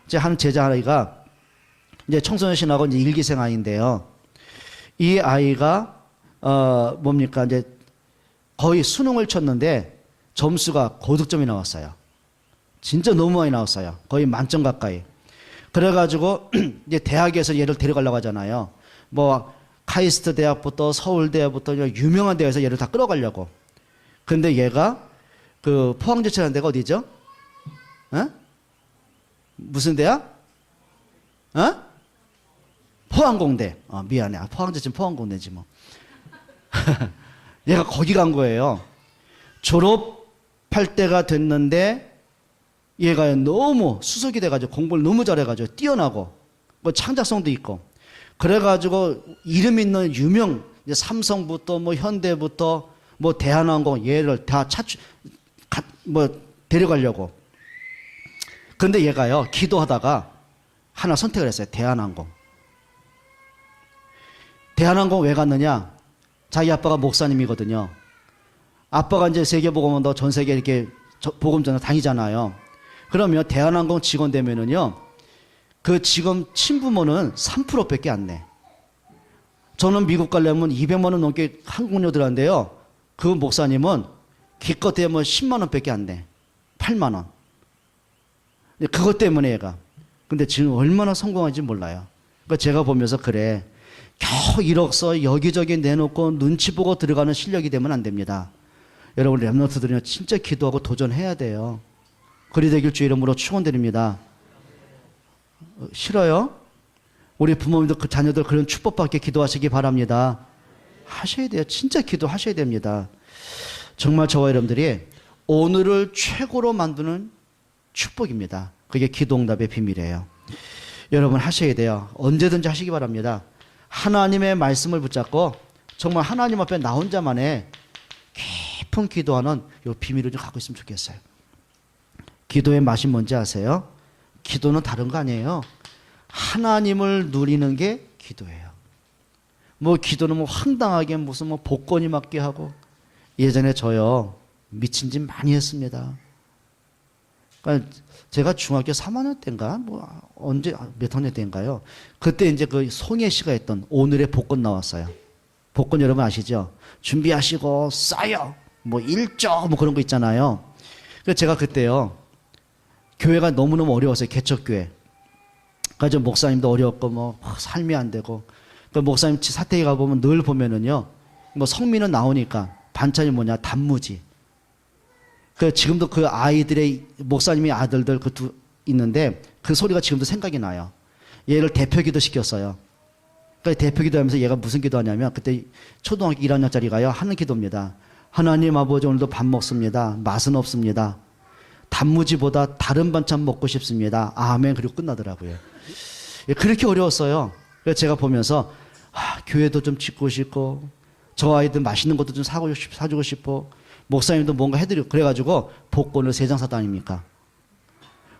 [SPEAKER 1] 제 한 제자 아이가 이제 청소년 신학원 이제 일기생 아이인데요. 이 아이가 뭡니까 이제 거의 수능을 쳤는데 점수가 고득점이 나왔어요. 진짜 너무 많이 나왔어요. 거의 만점 가까이. 그래가지고 이제 대학에서 얘를 데려가려고 하잖아요. 뭐 카이스트 대학부터 서울대학부터 유명한 대학에서 얘를 다 끌어가려고. 근데 얘가 그 포항제철이라는 데가 어디죠? 무슨 대학? 포항공대. 미안해. 포항제철 포항공대지 뭐. 얘가 거기 간 거예요. 졸업할 때가 됐는데 얘가 너무 수석이 돼가지고 공부를 너무 잘해가지고 뛰어나고 뭐 창작성도 있고 그래가지고 이름 있는 유명 삼성부터 뭐 현대부터 뭐 대한항공 얘를 다 데려가려고. 근데 얘가요 기도하다가 하나 선택을 했어요. 대한항공. 대한항공 왜 갔느냐? 자기 아빠가 목사님이거든요. 아빠가 이제 세계복음원도 전 세계 이렇게 복음전을 다니잖아요. 그러면 대한항공 직원 되면은요, 그 직원 친부모는 3%밖에 안 내. 저는 미국 가려면 200만 원 넘게 한국료 들었는데요. 그 목사님은 기껏해야 뭐 10만 원밖에 안 내. 8만 원. 그것 때문에 얘가. 근데 지금 얼마나 성공한지 몰라요. 그러니까 제가 보면서 그래. 겨우 1억 써 여기저기 내놓고 눈치 보고 들어가는 실력이 되면 안 됩니다. 여러분 렘넌트들은 진짜 기도하고 도전해야 돼요. 그리 되길 주 이름으로 축원드립니다. 싫어요? 우리 부모님도 그 자녀들 그런 축복받게 기도하시기 바랍니다. 하셔야 돼요. 진짜 기도하셔야 됩니다. 정말 저와 여러분들이 오늘을 최고로 만드는 축복입니다. 그게 기도응답의 비밀이에요. 여러분 하셔야 돼요. 언제든지 하시기 바랍니다. 하나님의 말씀을 붙잡고 정말 하나님 앞에 나 혼자만의 깊은 기도하는 이 비밀을 좀 갖고 있으면 좋겠어요. 기도의 맛이 뭔지 아세요? 기도는 다른 거 아니에요. 하나님을 누리는 게 기도예요. 뭐 기도는 뭐 황당하게 무슨 뭐 복권이 맞게 하고, 예전에 저요 미친 짓 많이 했습니다. 그러니까 제가 중학교 3학년 때인가 뭐 언제 몇 학년 때인가요? 그때 이제 그 송혜 씨가 했던 오늘의 복권 나왔어요. 복권 여러분 아시죠? 준비하시고 싸요. 뭐 1조 뭐 그런 거 있잖아요. 그래서 제가 그때요 교회가 너무너무 어려웠어요. 개척교회. 그래서 목사님도 어려웠고 뭐 삶이 안 되고, 그 목사님 사택에 가보면 늘 보면은요 뭐 성민은 나오니까 반찬이 뭐냐, 단무지. 그 지금도 그 아이들의 목사님의 아들들 그 두 있는데 그 소리가 지금도 생각이 나요. 얘를 대표기도 시켰어요. 그러니까 대표기도 하면서 얘가 무슨 기도하냐면, 그때 초등학교 1학년짜리가요 하는 기도입니다. 하나님 아버지, 오늘도 밥 먹습니다. 맛은 없습니다. 단무지보다 다른 반찬 먹고 싶습니다. 아멘. 그리고 끝나더라고요. 그렇게 어려웠어요. 그래서 제가 보면서 교회도 좀 짓고 싶고, 저 아이들 맛있는 것도 좀 사주고 싶고, 목사님도 뭔가 해드리고, 그래가지고 복권을 3장 사다 아닙니까?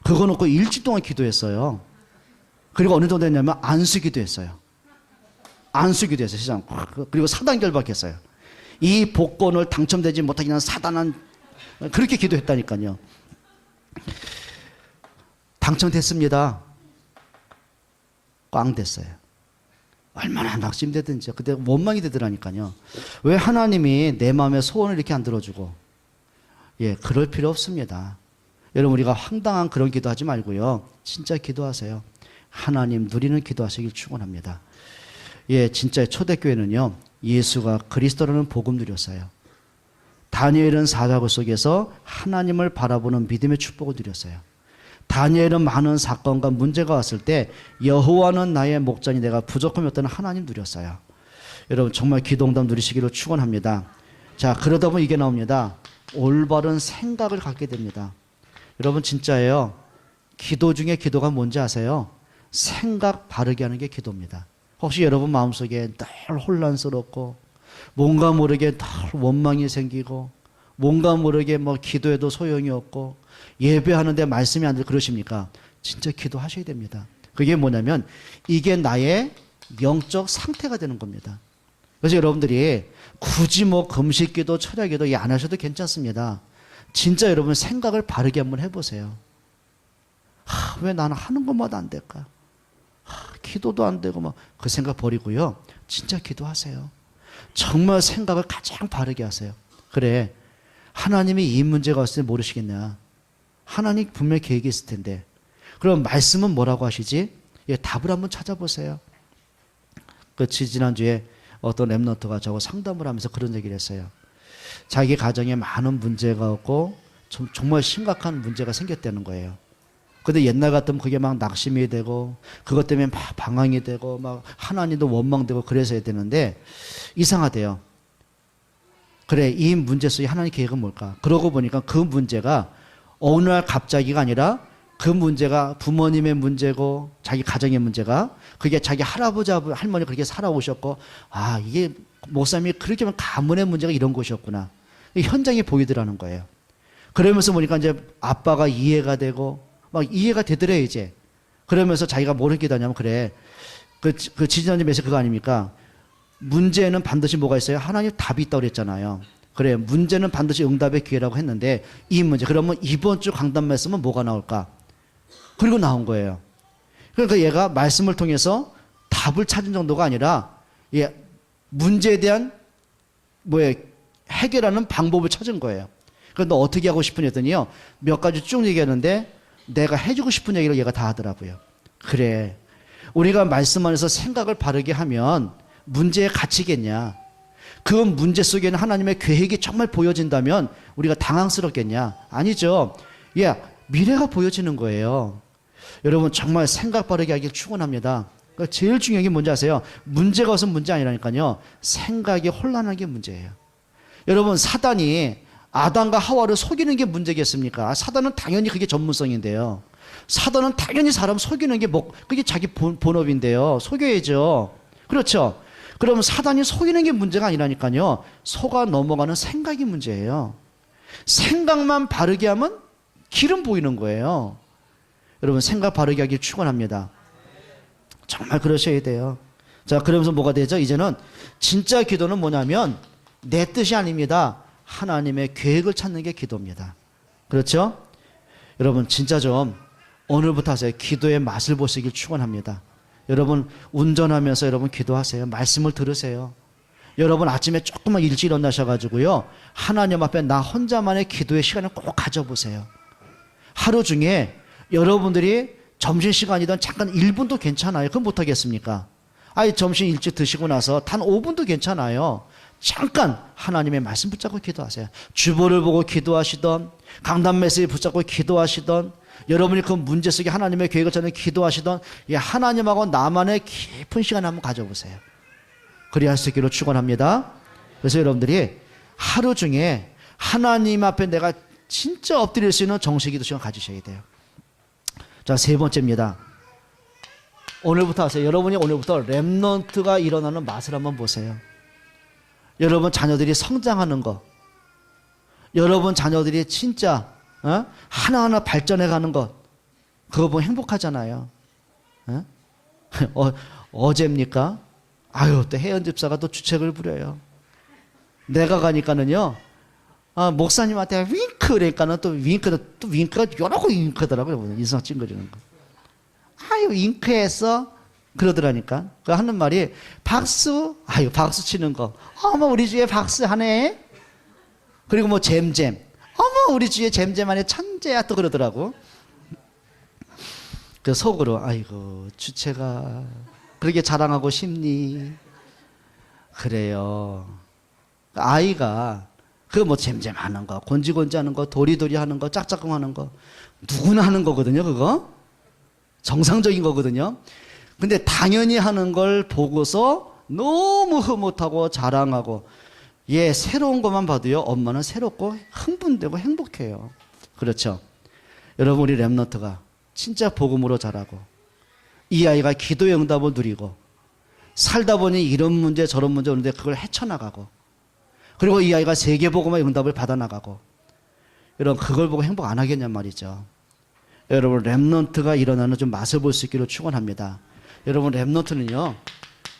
[SPEAKER 1] 그거 놓고 일주일 동안 기도했어요. 그리고 어느 정도 했냐면 안수기도 했어요. 안수기도 했어요. 세상. 그리고 사단 결박했어요. 이 복권을 당첨되지 못하게 하는 사단은, 그렇게 기도했다니까요. 당첨됐습니다. 꽝 됐어요. 얼마나 낙심되든지 그때 원망이 되더라니까요. 왜 하나님이 내 마음의 소원을 이렇게 안 들어주고? 예, 그럴 필요 없습니다. 여러분, 우리가 황당한 그런 기도하지 말고요, 진짜 기도하세요. 하나님 누리는 기도하시길 축원합니다. 예, 진짜 초대교회는요 예수가 그리스도라는 복음 누렸어요. 다니엘은 사자굴 속에서 하나님을 바라보는 믿음의 축복을 누렸어요. 다니엘은 많은 사건과 문제가 왔을 때 여호와는 나의 목자니 내가 부족함이 없다는 하나님 누렸어요. 여러분, 정말 기도응답 누리시기를 축원합니다. 자, 그러다 보면 이게 나옵니다. 올바른 생각을 갖게 됩니다. 여러분, 진짜예요. 기도 중에 기도가 뭔지 아세요? 생각 바르게 하는 게 기도입니다. 혹시 여러분 마음속에 늘 혼란스럽고, 뭔가 모르게 늘 원망이 생기고, 뭔가 모르게 뭐 기도해도 소용이 없고, 예배하는데 말씀이 안 들고 그러십니까? 진짜 기도하셔야 됩니다. 그게 뭐냐면 이게 나의 영적 상태가 되는 겁니다. 그래서 여러분들이 굳이 뭐 금식기도 철야기도 안 하셔도 괜찮습니다. 진짜 여러분 생각을 바르게 한번 해보세요. 왜 나는 하는 것마다 안 될까? 기도도 안 되고 막 그 생각 버리고요, 진짜 기도하세요. 정말 생각을 가장 바르게 하세요. 그래, 하나님이 이 문제가 왔을 때 모르시겠냐? 하나님 분명히 계획이 있을 텐데. 그럼 말씀은 뭐라고 하시지? 예, 답을 한번 찾아보세요. 그 지난주에 어떤 랩런트가 저하고 상담을 하면서 그런 얘기를 했어요. 자기 가정에 많은 문제가 없고 정말 심각한 문제가 생겼다는 거예요. 근데 옛날 같으면 그게 막 낙심이 되고, 그것 때문에 막 방황이 되고, 막 하나님도 원망되고 그래서 해야 되는데, 이상하대요. 그래, 이 문제 속에 하나님 계획은 뭘까? 그러고 보니까 그 문제가 어느 날 갑자기가 아니라, 그 문제가 부모님의 문제고 자기 가정의 문제가, 그게 자기 할아버지 할머니 그렇게 살아오셨고, 아, 이게 목사님이 그렇게 하면 가문의 문제가 이런 것이었구나, 현장이 보이더라는 거예요. 그러면서 보니까 이제 아빠가 이해가 되고 막 이해가 되더래요 이제. 그러면서 자기가 뭘 기도하냐면, 그래, 그 지지난주 메시지 그거 아닙니까? 문제는 반드시 뭐가 있어요? 하나님 답이 있다고 그랬잖아요. 그래, 문제는 반드시 응답의 기회라고 했는데, 이 문제, 그러면 이번 주 강단 말씀은 뭐가 나올까? 그리고 나온 거예요. 그러니까 얘가 말씀을 통해서 답을 찾은 정도가 아니라, 예, 문제에 대한 해결하는 방법을 찾은 거예요. 그래서 너 어떻게 하고 싶으냐 했더니요, 몇 가지 쭉 얘기하는데 내가 해주고 싶은 얘기를 얘가 다 하더라고요. 그래, 우리가 말씀 안에서 생각을 바르게 하면 문제에 갇히겠냐? 그 문제 속에는 하나님의 계획이 정말 보여진다면 우리가 당황스럽겠냐? 아니죠. 예, 미래가 보여지는 거예요. 여러분, 정말 생각 바르게 하길 축원합니다. 그러니까 제일 중요한 게 뭔지 아세요? 문제가 와서 문제 아니라니까요, 생각이 혼란한 게 문제예요. 여러분, 사단이 아담과 하와를 속이는 게 문제겠습니까? 사단은 당연히 그게 전문성인데요. 사단은 당연히 사람 속이는 게 그게 자기 본업인데요. 속여야죠. 그렇죠. 그러면 사단이 속이는 게 문제가 아니라니까요. 속아 넘어가는 생각이 문제예요. 생각만 바르게 하면 길은 보이는 거예요. 여러분 생각 바르게 하길 축원합니다. 정말 그러셔야 돼요. 자, 그러면서 뭐가 되죠? 이제는 진짜 기도는 뭐냐면 내 뜻이 아닙니다. 하나님의 계획을 찾는 게 기도입니다. 그렇죠? 여러분 진짜 좀 오늘부터 하세요. 기도의 맛을 보시길 축원합니다. 여러분 운전하면서 여러분 기도하세요. 말씀을 들으세요. 여러분 아침에 조금만 일찍 일어나셔가지고요, 하나님 앞에 나 혼자만의 기도의 시간을 꼭 가져보세요. 하루 중에 여러분들이 점심시간이든 잠깐 1분도 괜찮아요. 그럼 못하겠습니까? 아니 점심 일찍 드시고 나서 단 5분도 괜찮아요. 잠깐 하나님의 말씀 붙잡고 기도하세요. 주보를 보고 기도하시던, 강단 메시지 붙잡고 기도하시던, 여러분이 그 문제 속에 하나님의 계획을 찾는 기도하시던, 하나님하고 나만의 깊은 시간을 한번 가져보세요. 그리야 할 수 있기로 축원합니다. 그래서 여러분들이 하루 중에 하나님 앞에 내가 진짜 엎드릴 수 있는 정식기도 시간 가지셔야 돼요. 자, 세 번째입니다. 오늘부터 하세요. 여러분이 오늘부터 렘넌트가 일어나는 맛을 한번 보세요. 여러분 자녀들이 성장하는 거, 여러분 자녀들이 진짜 하나하나 발전해가는 것, 그거 보면 행복하잖아요. 어제입니까? 아유, 또 혜연 집사가 또 주책을 부려요. 내가 가니까는요, 목사님한테 윙크 그러니까는 또 윙크가 여러 거 윙크더라고요. 인상 찡그리는 거. 아유, 윙크했어? 그러더라니까. 그 하는 말이 박수, 아유, 박수 치는 거. 어머, 우리 주에 박수 하네. 그리고 뭐 잼잼. 어머, 우리 주에 잼잼하네. 천재야. 또 그러더라고. 그 속으로, 아이고, 주체가 그렇게 자랑하고 싶니? 그래요. 아이가 그 뭐 잼잼 하는 거, 곤지곤지 하는 거, 도리도리 하는 거, 짝짝꿍 하는 거, 누구나 하는 거거든요, 그거. 정상적인 거거든요. 근데 당연히 하는 걸 보고서 너무 흐뭇하고 자랑하고, 새로운 것만 봐도요, 엄마는 새롭고 흥분되고 행복해요. 그렇죠? 여러분, 우리 렘넌트가 진짜 복음으로 자라고, 이 아이가 기도의 응답을 누리고, 살다 보니 이런 문제 저런 문제 오는데 그걸 헤쳐나가고, 그리고 이 아이가 세계복음의 응답을 받아나가고, 여러분 그걸 보고 행복 안 하겠냔 말이죠. 여러분 렘넌트가 일어나는 좀 맛을 볼 수 있기를 축원합니다. 여러분 렘넌트는요,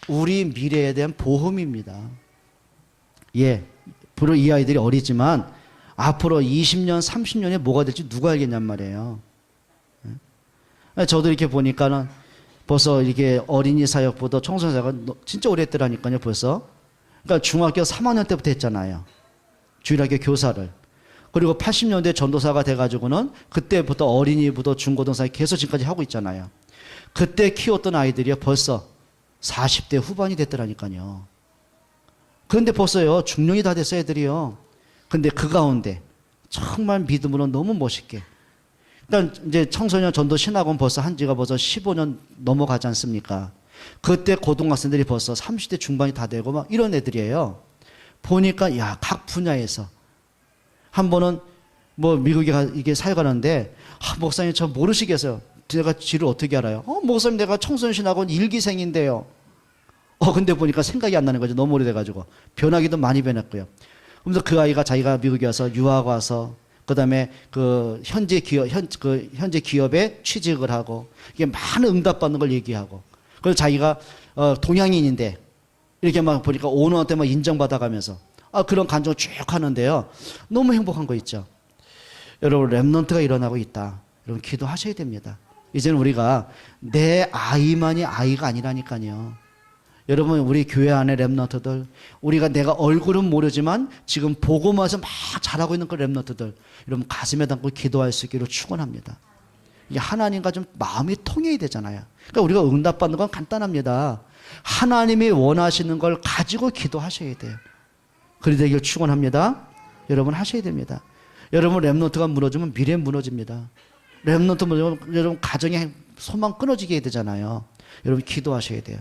[SPEAKER 1] 우리 미래에 대한 보험입니다. 비록 이 아이들이 어리지만 앞으로 20년 30년에 뭐가 될지 누가 알겠냔 말이에요. 저도 이렇게 보니까는 벌써 이게 어린이 사역보다 청소년 사역을 진짜 오래 했더라니까요, 벌써. 그러니까 중학교 3학년 때부터 했잖아요. 주일학교 교사를. 그리고 80년대 전도사가 돼가지고는 그때부터 어린이부터 중고등사에 계속 지금까지 하고 있잖아요. 그때 키웠던 아이들이 벌써 40대 후반이 됐더라니까요. 그런데 벌써요, 중년이 다 됐어요, 애들이요. 근데 그 가운데 정말 믿음으로 너무 멋있게. 일단 이제 청소년 전도 신학원 벌써 한 지가 벌써 15년 넘어가지 않습니까? 그때 고등학생들이 벌써 30대 중반이 다 되고 막 이런 애들이에요. 보니까 각 분야에서 한 번은 뭐 미국에 이게 사역하는데, 목사님 저 모르시겠어요. 제가 지를 어떻게 알아요? 목사님 내가 청소년 신학원 1기생인데요. 근데 보니까 생각이 안 나는 거죠. 너무 오래돼가지고. 변하기도 많이 변했고요. 그래서 그 아이가 자기가 미국에 와서 유학 와서 그다음에 그 현재 기업에 취직을 하고, 이게 많은 응답받는 걸 얘기하고, 그래서 자기가 동양인인데 이렇게 막 보니까 오너한테 막 인정받아가면서 그런 간증을 쭉 하는데요, 너무 행복한 거 있죠. 여러분 렘넌트가 일어나고 있다. 여러분 기도하셔야 됩니다. 이제는 우리가 내 아이만이 아이가 아니라니까요. 여러분 우리 교회 안에 렘넌트들, 우리가 내가 얼굴은 모르지만 지금 보고만서 막 잘하고 있는 그 렘넌트들, 여러분 가슴에 담고 기도할 수 있기를 축원합니다. 이게 하나님과 좀 마음이 통해야 되잖아요. 그러니까 우리가 응답받는 건 간단합니다. 하나님이 원하시는 걸 가지고 기도하셔야 돼요. 그리 되길 축원합니다. 여러분 하셔야 됩니다. 여러분 렘넌트가 무너지면 미래 무너집니다. 렘넌트 무너지면 여러분 가정의 소망 끊어지게 되잖아요. 여러분 기도하셔야 돼요.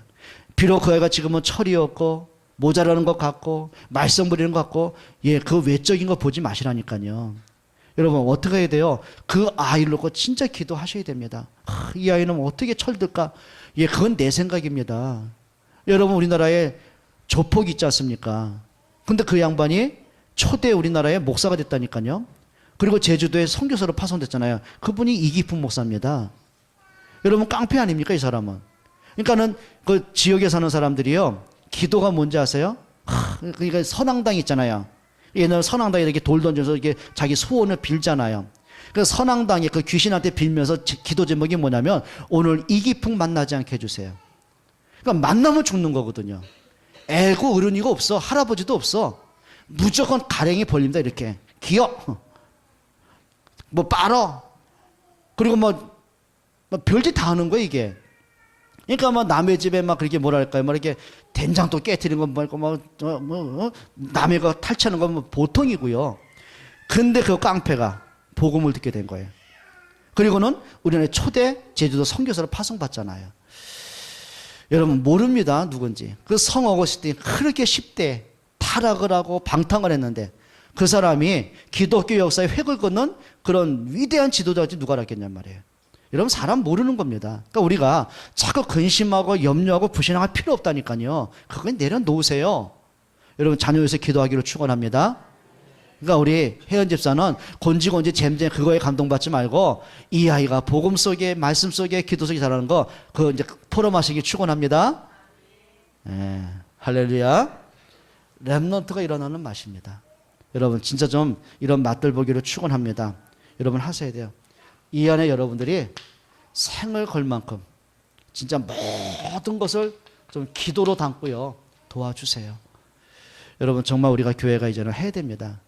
[SPEAKER 1] 비록 그 아이가 지금은 철이 없고 모자라는 것 같고 말썽 부리는 것 같고, 그 외적인 거 보지 마시라니까요. 여러분 어떻게 해야 돼요? 그 아이를 놓고 진짜 기도하셔야 됩니다. 이 아이는 어떻게 철들까? 그건 내 생각입니다. 여러분 우리나라에 조폭 있지 않습니까? 근데 그 양반이 초대 우리나라의 목사가 됐다니까요. 그리고 제주도에 선교사로 파송됐잖아요. 그분이 이기풍 목사입니다. 여러분 깡패 아닙니까 이 사람은? 그러니까는 그 지역에 사는 사람들이요, 기도가 뭔지 아세요? 그러니까 선앙당 있잖아요. 옛날 선앙당에 이렇게 돌 던져서 이렇게 자기 소원을 빌잖아요. 그 선앙당에 그 귀신한테 빌면서 기도 제목이 뭐냐면 오늘 이기풍 만나지 않게 해주세요. 그러니까 만나면 죽는 거거든요. 애고 어른이고 없어. 할아버지도 없어. 무조건 가랭이 벌립니다. 이렇게 기어 뭐 빨어 그리고 뭐 별짓 다 하는 거예요 이게. 그러니까 막 남의 집에 막 그렇게 뭐랄까요, 막 이렇게 된장도 깨트리는 건 말고 남의 거 탈취하는 건 뭐 보통이고요. 근데 그 깡패가 복음을 듣게 된 거예요. 그리고는 우리는 초대 제주도 선교사로 파송받잖아요. 여러분 모릅니다 누군지. 그 성 어거스틴이 그렇게 10대 타락을 하고 방탕을 했는데 그 사람이 기독교 역사에 획을 긋는 그런 위대한 지도자인지 누가 알았겠냔 말이에요. 여러분 사람 모르는 겁니다. 그러니까 우리가 자꾸 근심하고 염려하고 불신앙할 필요 없다니까요. 그건 내려놓으세요. 여러분 자녀에서 기도하기로 축원합니다. 그러니까 우리 혜연 집사는 곤지곤지 잼잼 그거에 감동받지 말고 이 아이가 복음 속에 말씀 속에 기도 속에 잘하는 거 그거 이제 포럼하시기 축원합니다. 예, 할렐루야. 렘넌트가 일어나는 맛입니다. 여러분 진짜 좀 이런 맛들 보기로 축원합니다. 여러분 하셔야 돼요. 이 안에 여러분들이 생을 걸 만큼 진짜 모든 것을 좀 기도로 담고요 도와주세요. 여러분 정말 우리가 교회가 이제는 해야 됩니다.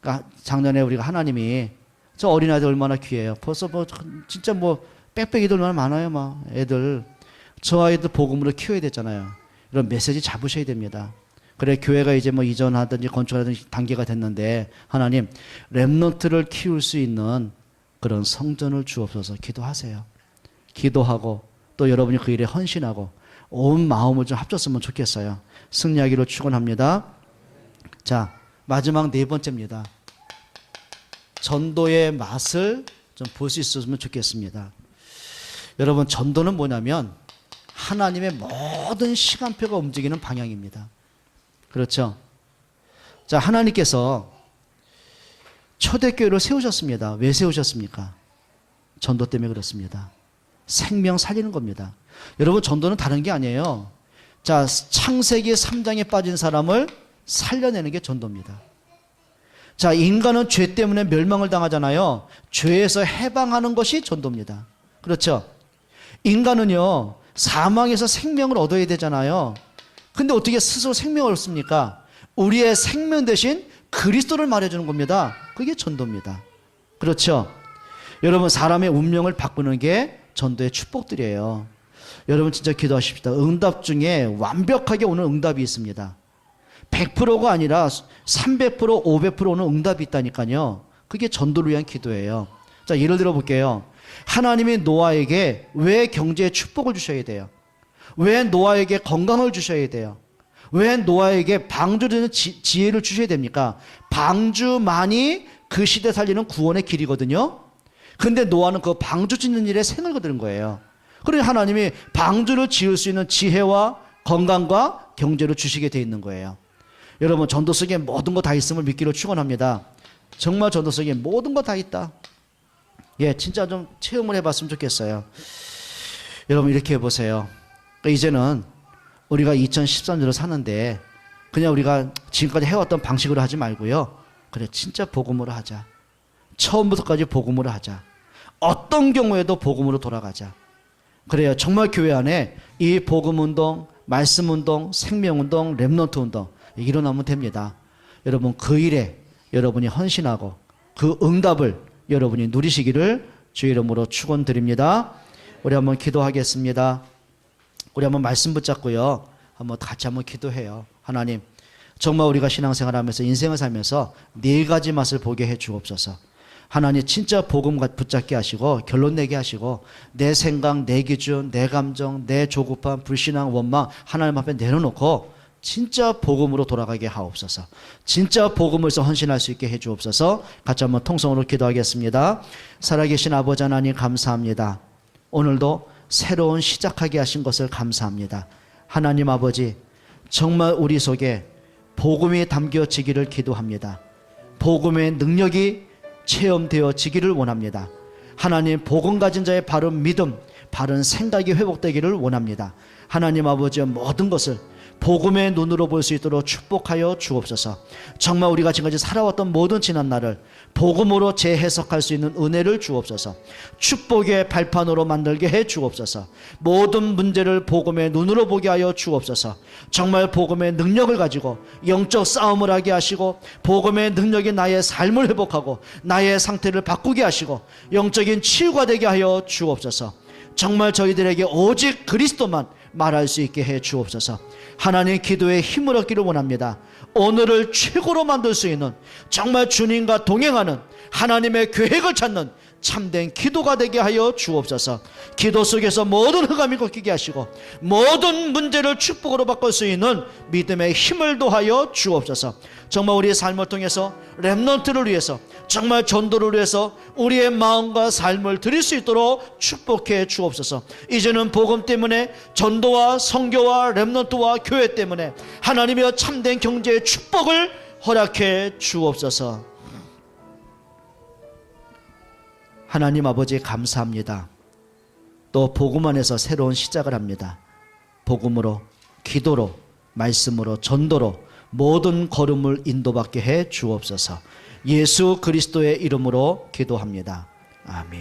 [SPEAKER 1] 그러니까 작년에 우리가 하나님이 저 어린아이들 얼마나 귀해요. 벌써 뭐 진짜 뭐 빽빽이들 얼마나 많아요. 막 애들 저 아이들 복음으로 키워야 되잖아요. 이런 메시지 잡으셔야 됩니다. 그래 교회가 이제 뭐 이전하든지 건축하든지 단계가 됐는데 하나님 렘넌트를 키울 수 있는 그런 성전을 주옵소서. 기도하세요. 기도하고 또 여러분이 그 일에 헌신하고 온 마음을 좀 합쳤으면 좋겠어요. 승리하기로 축원합니다. 자 마지막 네 번째입니다. 전도의 맛을 좀 볼 수 있었으면 좋겠습니다. 여러분 전도는 뭐냐면 하나님의 모든 시간표가 움직이는 방향입니다. 그렇죠? 자 하나님께서 초대교회를 세우셨습니다. 왜 세우셨습니까? 전도 때문에 그렇습니다. 생명 살리는 겁니다. 여러분 전도는 다른 게 아니에요. 자 창세기 3장에 빠진 사람을 살려내는 게 전도입니다. 자 인간은 죄 때문에 멸망을 당하잖아요. 죄에서 해방하는 것이 전도입니다. 그렇죠? 인간은요 사망에서 생명을 얻어야 되잖아요. 근데 어떻게 스스로 생명을 얻습니까? 우리의 생명 대신 그리스도를 말해주는 겁니다. 그게 전도입니다. 그렇죠? 여러분 사람의 운명을 바꾸는 게 전도의 축복들이에요. 여러분 진짜 기도하십시다. 응답 중에 완벽하게 오는 응답이 있습니다. 100%가 아니라 300%, 500% 오는 응답이 있다니까요. 그게 전도를 위한 기도예요. 자 예를 들어 볼게요. 하나님이 노아에게 왜 경제의 축복을 주셔야 돼요? 왜 노아에게 건강을 주셔야 돼요? 왜 노아에게 방주를 지혜를 주셔야 됩니까? 방주만이 그 시대 살리는 구원의 길이거든요. 근데 노아는 그 방주 짓는 일에 생을 거두는 거예요. 그러니 하나님이 방주를 지을 수 있는 지혜와 건강과 경제를 주시게 돼 있는 거예요. 여러분 전도 속에 모든 거 다 있음을 믿기로 축원합니다. 정말 전도 속에 모든 거 다 있다. 예, 진짜 좀 체험을 해봤으면 좋겠어요. 여러분 이렇게 해보세요. 이제는 우리가 2013년으로 사는데 그냥 우리가 지금까지 해왔던 방식으로 하지 말고요. 그래 진짜 복음으로 하자. 처음부터까지 복음으로 하자. 어떤 경우에도 복음으로 돌아가자. 그래요. 정말 교회 안에 이 복음운동, 말씀운동, 생명운동, 렘넌트운동 일어나면 됩니다. 여러분 그 일에 여러분이 헌신하고 그 응답을 여러분이 누리시기를 주의 이름으로 축원드립니다. 우리 한번 기도하겠습니다. 우리 한번 말씀 붙잡고요. 한번 같이 한번 기도해요. 하나님 정말 우리가 신앙생활하면서 인생을 살면서 네 가지 맛을 보게 해 주옵소서. 하나님 진짜 복음 붙잡게 하시고 결론 내게 하시고 내 생각, 내 기준, 내 감정, 내 조급함, 불신앙, 원망 하나님 앞에 내려놓고 진짜 복음으로 돌아가게 하옵소서. 진짜 복음을서 헌신할 수 있게 해 주옵소서. 같이 한번 통성으로 기도하겠습니다. 살아계신 아버지 하나님 감사합니다. 오늘도 새로운 시작하게 하신 것을 감사합니다. 하나님 아버지 정말 우리 속에 복음이 담겨지기를 기도합니다. 복음의 능력이 체험되어지기를 원합니다. 하나님 복음 가진 자의 바른 믿음, 바른 생각이 회복되기를 원합니다. 하나님 아버지의 모든 것을 복음의 눈으로 볼 수 있도록 축복하여 주옵소서. 정말 우리가 지금까지 살아왔던 모든 지난 날을 복음으로 재해석할 수 있는 은혜를 주옵소서. 축복의 발판으로 만들게 해 주옵소서. 모든 문제를 복음의 눈으로 보게 하여 주옵소서. 정말 복음의 능력을 가지고 영적 싸움을 하게 하시고, 복음의 능력이 나의 삶을 회복하고 나의 상태를 바꾸게 하시고 영적인 치유가 되게 하여 주옵소서. 정말 저희들에게 오직 그리스도만 말할 수 있게 해 주옵소서. 하나님 기도에 힘을 얻기를 원합니다. 오늘을 최고로 만들 수 있는, 정말 주님과 동행하는 하나님의 계획을 찾는 참된 기도가 되게 하여 주옵소서. 기도 속에서 모든 흑암이 걷히게 하시고 모든 문제를 축복으로 바꿀 수 있는 믿음의 힘을 더하여 주옵소서. 정말 우리의 삶을 통해서 렘넌트를 위해서, 정말 전도를 위해서 우리의 마음과 삶을 드릴 수 있도록 축복해 주옵소서. 이제는 복음 때문에, 전도와 선교와 렘넌트와 교회 때문에 하나님의 참된 경제의 축복을 허락해 주옵소서. 하나님 아버지 감사합니다. 또 복음 안에서 새로운 시작을 합니다. 복음으로, 기도로, 말씀으로, 전도로 모든 걸음을 인도받게 해 주옵소서. 예수 그리스도의 이름으로 기도합니다. 아멘.